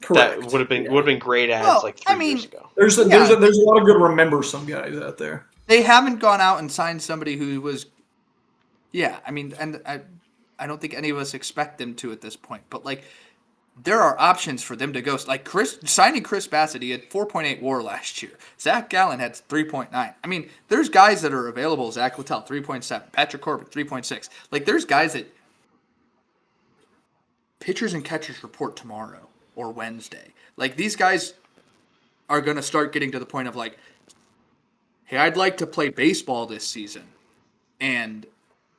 Correct. that would have been great ads like 3 years ago. There's a lot of good remember some guys out there. They haven't gone out and signed somebody who was, yeah. I mean, and I don't think any of us expect them to at this point. But like, there are options for them to go. Like signing Chris Bassett, he had 4.8 WAR last year. Zach Gallen had 3.9. I mean, there's guys that are available. Zach Littell 3.7, Patrick Corbett 3.6. Like, there's guys that pitchers and catchers report tomorrow or Wednesday. Like, these guys are going to start getting to the point of like, hey, I'd like to play baseball this season, and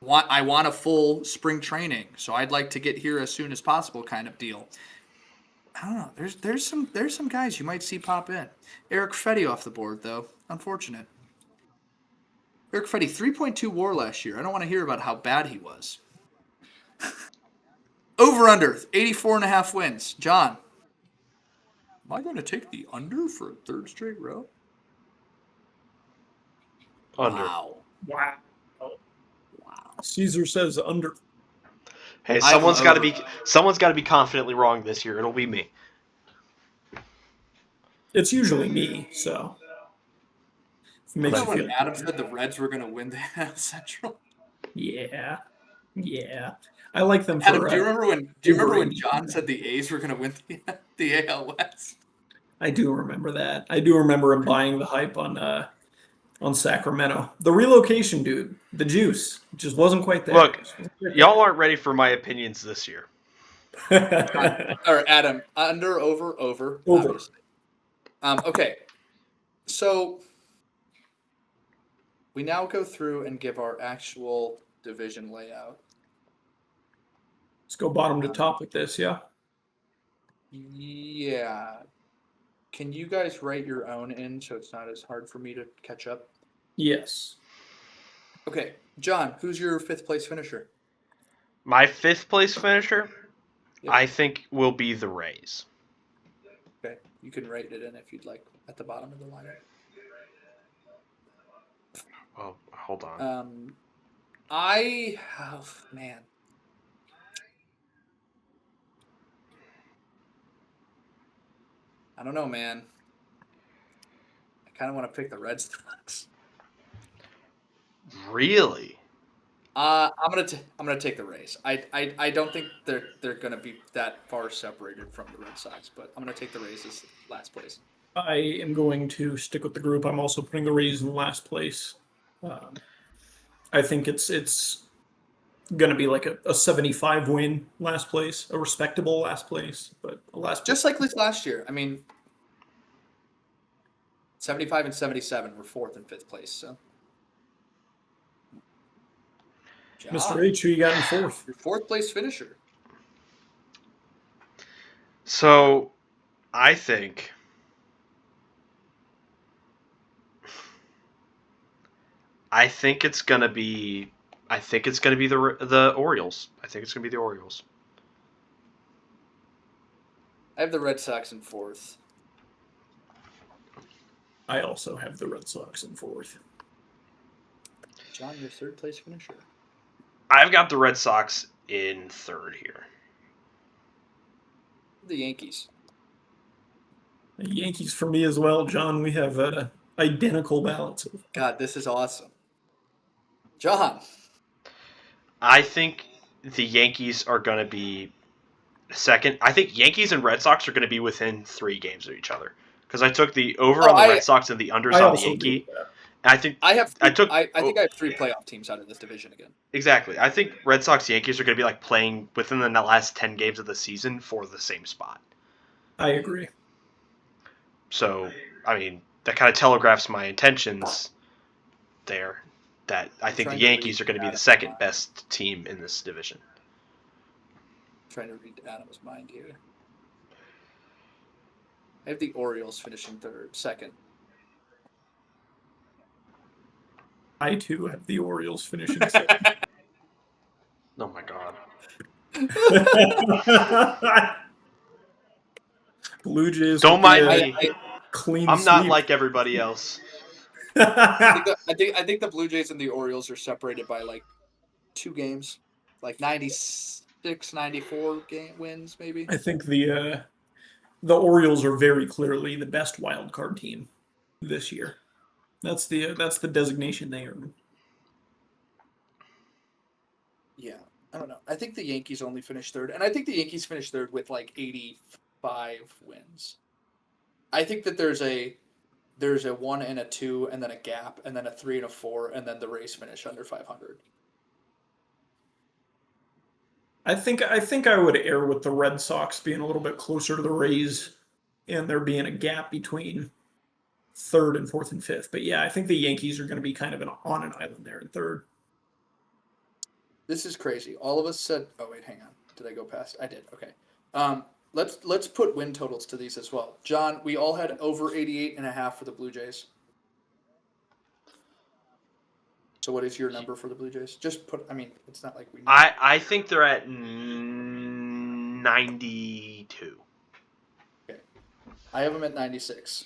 I want a full spring training, so I'd like to get here as soon as possible, kind of deal. I don't know. There's some guys you might see pop in. Eric Fetty off the board though. Unfortunate. Eric Fetty 3.2 WAR last year. I don't want to hear about how bad he was. Over under 84.5 wins. John, am I going to take the under for a third straight row? Under. Wow. Caesar says under. Hey, someone's got to be confidently wrong this year. It'll be me. It's usually me, so. Remember when Adam said the Reds were going to win the AL Central? Yeah. I like them. Adam, do you remember when John said the A's were going to win the AL West? I do remember that. I do remember him buying the hype on Sacramento. The relocation dude, the juice, just wasn't quite there. Look, y'all aren't ready for my opinions this year. Or Adam, under, over. Okay, so we now go through and give our actual division layout. Let's go bottom to top with this, yeah? Yeah. Can you guys write your own in so it's not as hard for me to catch up? Yes. Okay, John, who's your 5th place finisher? My 5th place finisher, Yep. I think, will be the Rays. Okay, you can write it in if you'd like at the bottom of the line. Well, hold on. Man. I don't know, man. I kind of want to pick the Red Sox. Really? I'm gonna take the Rays. I don't think they're gonna be that far separated from the Red Sox, but I'm gonna take the Rays as last place. I am going to stick with the group. I'm also putting the Rays in last place. I think it's going to be like a 75 win last place, a respectable last place, but a last just like this last year. I mean, 75 and 77 were 4th and 5th place. So, John, Mr. H, who you got in 4th? Your 4th place finisher. So, I think it's gonna be. I think it's gonna be the Orioles. I think it's gonna be the Orioles. I have the Red Sox in 4th. I also have the Red Sox in 4th. John, your 3rd place finisher. I've got the Red Sox in 3rd here. The Yankees. The Yankees for me as well, John. We have identical ballots. God, this is awesome. John. I think the Yankees are going to be 2nd. I think Yankees and Red Sox are going to be within 3 games of each other. Because I took the over on the Red Sox and the unders on the Yankee. And I think I think I have 3 playoff teams out of this division again. Exactly. I think Red Sox Yankees are going to be like playing within the last 10 games of the season for the same spot. I agree. So, I mean, that kind of telegraphs my intentions there. That I think the Yankees are going to be the 2nd best team in this division. I'm trying to read Adam's mind here. I have the Orioles finishing 2nd. I too have the Orioles finishing 2nd. Oh my god. Blue Jays. Don't mind me. Clean. I'm not like everybody else. I think the Blue Jays and the Orioles are separated by like 2 games, like 96, 94 wins maybe. I think the Orioles are very clearly the best wild card team this year. That's the designation they earn. Yeah, I don't know. I think the Yankees only finished third, and I think the Yankees finished third with like 85 wins. I think that there's a 1 and a 2, and then a gap, and then a 3 and a 4, and then the Rays finish under 500. I think I would err with the Red Sox being a little bit closer to the Rays, and there being a gap between third and fourth and fifth. But yeah, I think the Yankees are going to be kind of on an island there in third. This is crazy. All of us said. Oh wait, hang on. Did I go past? I did. Okay. Let's put win totals to these as well. John, we all had over 88.5 for the Blue Jays. So what is your number for the Blue Jays? Just put. I mean, it's not like we. I think they're at 92. Okay. I have them at 96.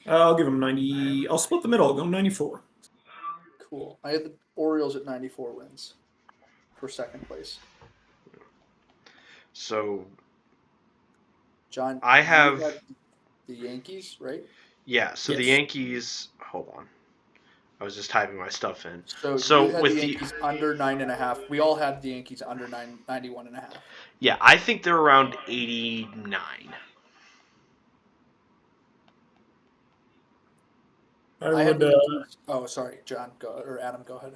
I'll give them 90. I'll split the middle. I'll go 94. Cool. I had the Orioles at 94 wins for second place. So, John, I have the Yankees, right? Yeah. So yes. The Yankees. Hold on. I was just typing my stuff in. So you had with the Yankees under 9.5. We all had the Yankees under 91.5. Yeah, I think they're around 89. I would. Oh, sorry, John. Or Adam, go ahead.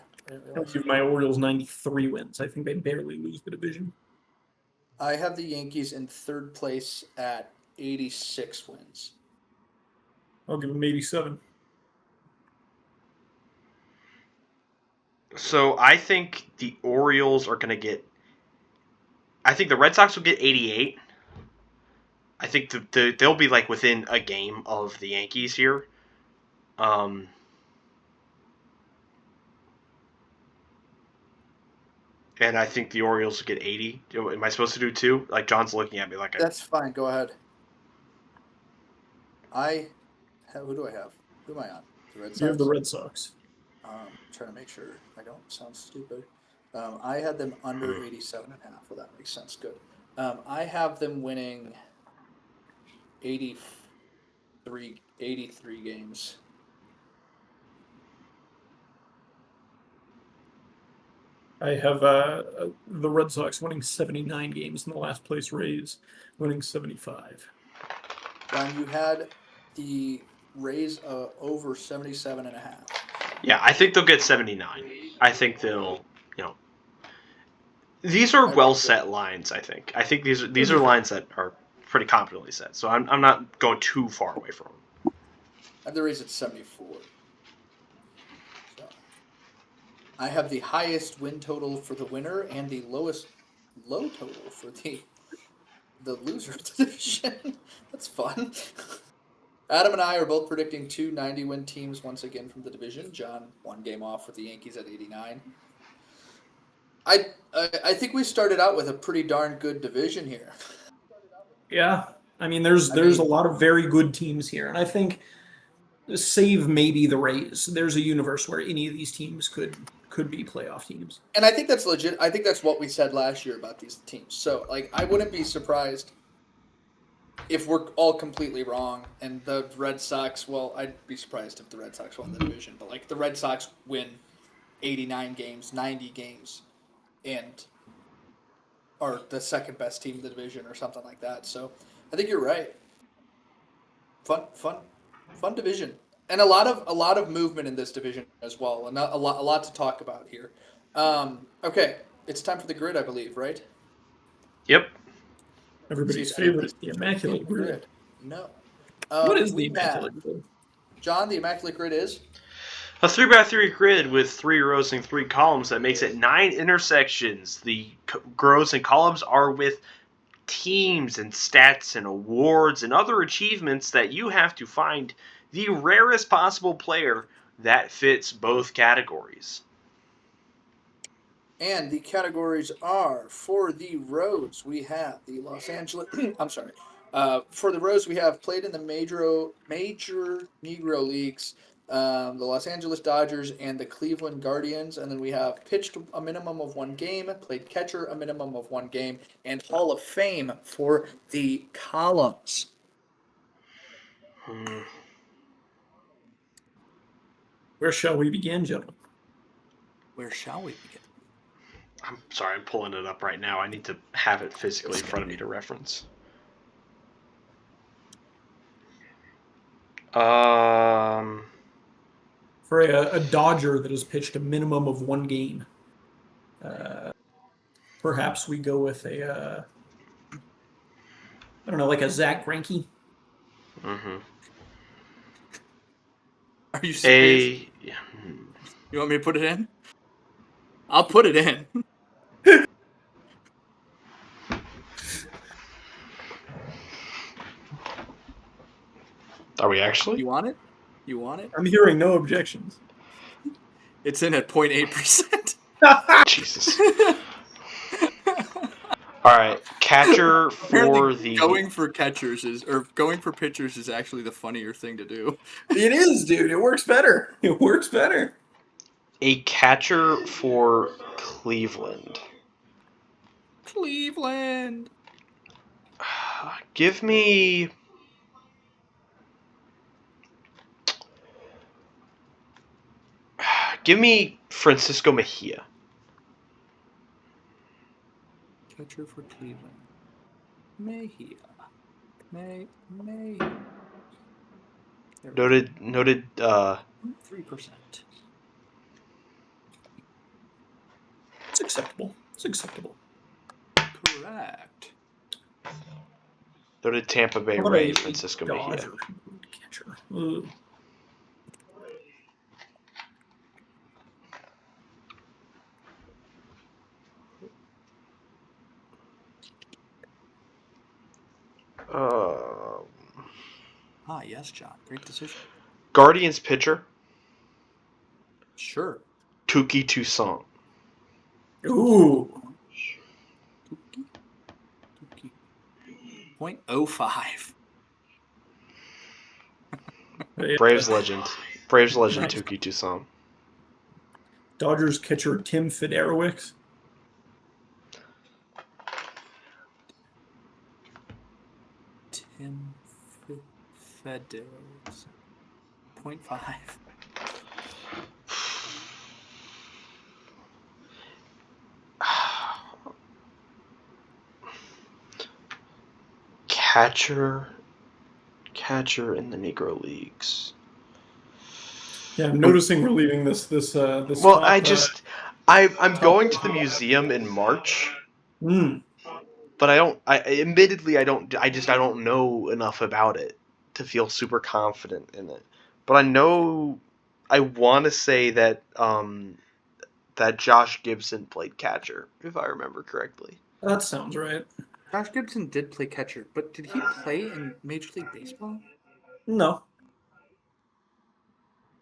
I'll give my Orioles 93 wins. I think they barely lose the division. I have the Yankees in third place at 86 wins. I'll give them 87. So I think the Orioles are going to get. I think the Red Sox will get 88. I think they'll be like within a game of the Yankees here. And I think the Orioles will get 80. Am I supposed to do 2? Like John's looking at me like That's fine. Go ahead. Who do I have? Who am I on? The Red Sox? You have the Red Sox. Trying to make sure I don't sound stupid. I had them under 87.5. Well, that makes sense. Good. I have them winning 83 games. I have the Red Sox winning 79 games in the last place Rays winning 75. John, you had the Rays over 77.5. Yeah, I think they'll get 79. I think they'll, these are well set lines. I think these are lines that are pretty competently set. So I'm not going too far away from them. I have the Rays at 74. So I have the highest win total for the winner and the lowest low total for the loser of the division. That's fun. Adam and I are both predicting 2 90-win teams once again from the division. John, 1 game off with the Yankees at 89. I think we started out with a pretty darn good division here. Yeah, I mean, there's a lot of very good teams here, and I think, save maybe the Rays, there's a universe where any of these teams could be playoff teams. And I think that's legit. I think that's what we said last year about these teams. So, I wouldn't be surprised if we're all completely wrong, and the Red Sox, well, I'd be surprised if the Red Sox won the division, but the Red Sox win 89 games, 90 games, and are the second best team in the division or something like that. So I think you're right. Fun division, and a lot of movement in this division as well, and a lot to talk about here. Okay, it's time for the grid, I believe, right? Yep. Everybody's favorite, the Immaculate Grid. No. What is the Immaculate Grid? John, the Immaculate Grid is? A 3x3 grid with 3 rows and 3 columns that makes it 9 intersections. The rows and columns are with teams and stats and awards and other achievements that you have to find the rarest possible player that fits both categories. And the categories are, for the rows, we have the For the Rose, we have played in the major Negro Leagues, the Los Angeles Dodgers and the Cleveland Guardians, and then we have pitched a minimum of 1 game, played catcher a minimum of 1 game, and Hall of Fame for the columns. Where shall we begin, gentlemen? Where shall we begin? I'm sorry, I'm pulling it up right now. I need to have it physically in front of me to reference. For a Dodger that has pitched a minimum of 1 game, perhaps we go with a, I don't know, like a Zach Greinke. Mm-hmm. Are you serious? You want me to put it in? I'll put it in. Are we actually? You want it? You want it? I'm hearing no objections. It's in at 0.8%. Jesus. All right, catcher for the going for pitchers is actually the funnier thing to do. It is, dude. It works better. It works better. A catcher for Cleveland. Cleveland. Give me Francisco Mejia. Catcher for Cleveland. Mejia. Noted 3%. It's acceptable. It's acceptable. Correct. Noted Tampa Bay Ray Francisco Mejia. Catcher. Yes, John. Great decision. Guardians pitcher. Sure. Touki Toussaint. Ooh. Touki. 0.05. Braves legend. Touki Toussaint. Dodgers catcher Tim Fiderowicz. Tim Fiderowicz. 0.5. Catcher in the Negro Leagues. Yeah, I'm noticing we're leaving this. Well, top, I'm going to the museum in March. But I don't know enough about it to feel super confident in it. But I want to say that that Josh Gibson played catcher, if I remember correctly. That sounds right. Josh Gibson did play catcher, but did he play in Major League Baseball? No.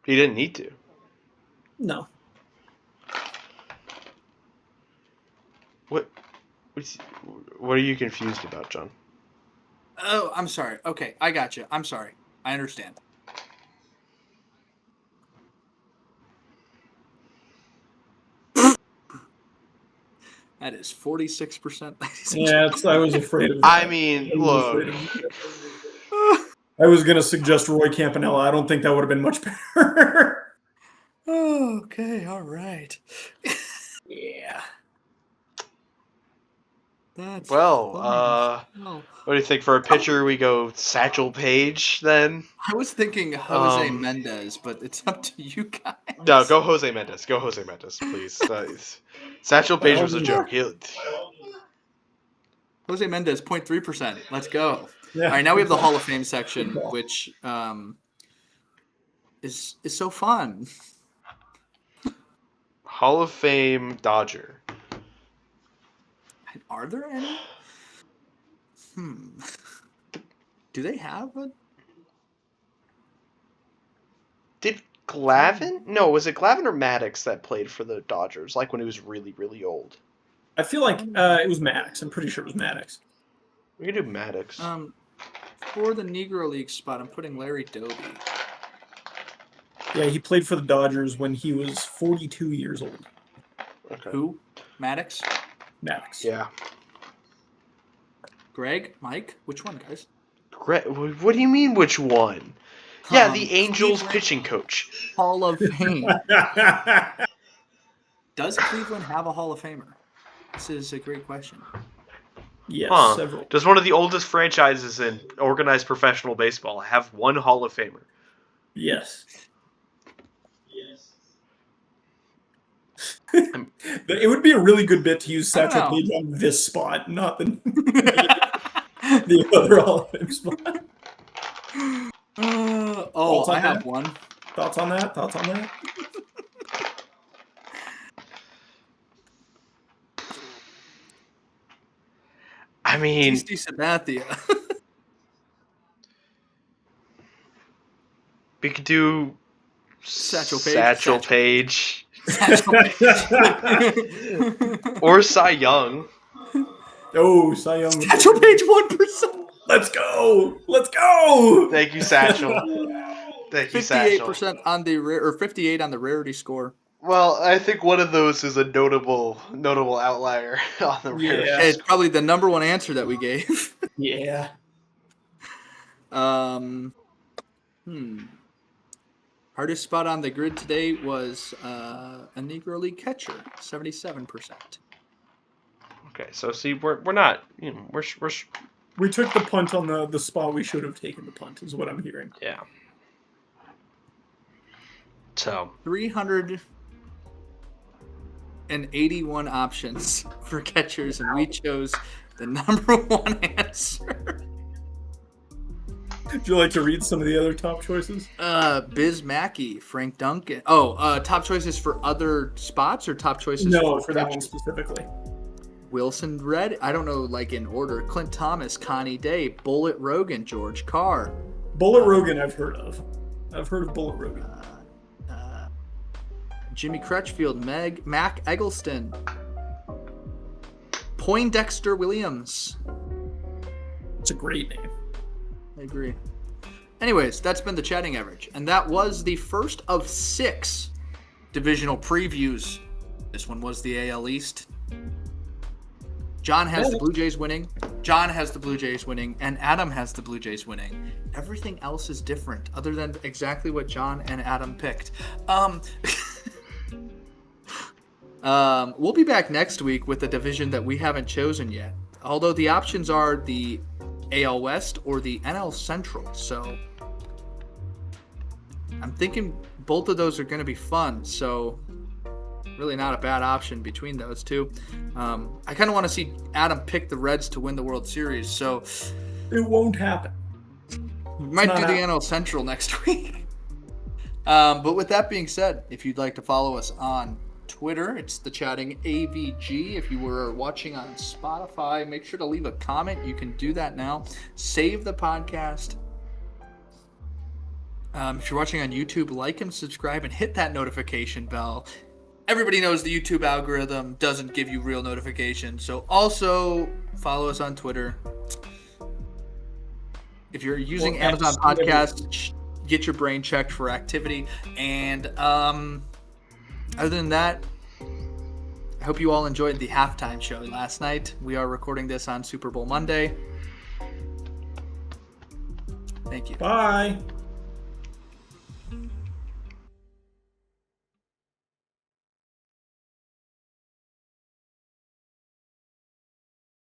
He didn't need to. No. What are you confused about, John? Oh, I'm sorry. Okay, I got you. I'm sorry. I understand. That is 46%. Yeah, I was afraid of that. I mean, look. I was going to suggest Roy Campanella. I don't think that would have been much better. Okay, all right. Yeah. That's well, funny. What do you think for a pitcher? We go Satchel Paige then. I was thinking Jose Mendez, but it's up to you guys. No, go Jose Mendez. Go Jose Mendez, please. Satchel Paige was a joke. Jose Mendez, 0.3%. Let's go. Yeah. All right, now we have the Hall of Fame section, which is so fun. Hall of Fame Dodger. Are there any? Do they have a? Did Glavine? No, was it Glavine or Maddox that played for the Dodgers? Like when he was really, really old. I feel like it was Maddox. I'm pretty sure it was Maddox. We could do Maddox. for the Negro League spot, I'm putting Larry Doby. Yeah, he played for the Dodgers when he was 42 years old. Okay. Who? Maddox? Maddox. Yeah. Greg? Mike? Which one, guys? Greg, what do you mean, which one? Yeah, the Angels Cleveland pitching coach. Hall of Fame. Does Cleveland have a Hall of Famer? This is a great question. Yes, several. Does one of the oldest franchises in organized professional baseball have one Hall of Famer? Yes. It would be a really good bit to use Satchel Paige on this spot, not the other Hall of Fame spot. I have one. Thoughts on that? I mean, Tasty Sabathia. We could do Satchel Paige. Or Cy Young. Oh, Cy Young. Satchel Paige 1%. Let's go. Thank you, Satchel. Thank you, Satchel. 58% on the or 58 on the rarity score. Well, I think one of those is a notable outlier on the rarity. Yeah, it's probably the number one answer that we gave. Yeah. Hardest spot on the grid today was a Negro League catcher, 77%. Okay, so see, we're not, we took the punt on the spot we should have taken the punt, is what I'm hearing. Yeah. So 381 options for catchers, and we chose the number one answer. Would you like to read some of the other top choices? Biz Mackey, Frank Duncan. Top choices for other spots or top choices? No, for that one specifically. Wilson Red, I don't know, like in order. Clint Thomas, Connie Day, Bullet Rogan, George Carr. Bullet Rogan I've heard of. I've heard of Bullet Rogan. Jimmy Crutchfield, Mac Eggleston, Poindexter Williams. It's a great name. I agree. Anyways, that's been the chatting average, and that was the first of 6 divisional previews. This one was the AL East. John has the Blue Jays winning. John has the Blue Jays winning, and Adam has the Blue Jays winning. Everything else is different, other than exactly what John and Adam picked. We'll be back next week with a division that we haven't chosen yet. Although the options are the AL West or the NL Central. So I'm thinking both of those are going to be fun. So really not a bad option between those two. I kind of want to see Adam pick the Reds to win the World Series. So it won't happen. We might do the NL Central next week. But with that being said, if you'd like to follow us on Twitter, it's the Chatting AVG. If you were watching on Spotify, make sure to leave a comment. You can do that now. Save the podcast. If you're watching on YouTube, like and subscribe and hit that notification bell. Everybody knows the YouTube algorithm doesn't give you real notifications, so also follow us on Twitter. If you're using Amazon Podcasts, get your brain checked for activity. And other than that, I hope you all enjoyed the halftime show last night. We are recording this on Super Bowl Monday. Thank you. Bye.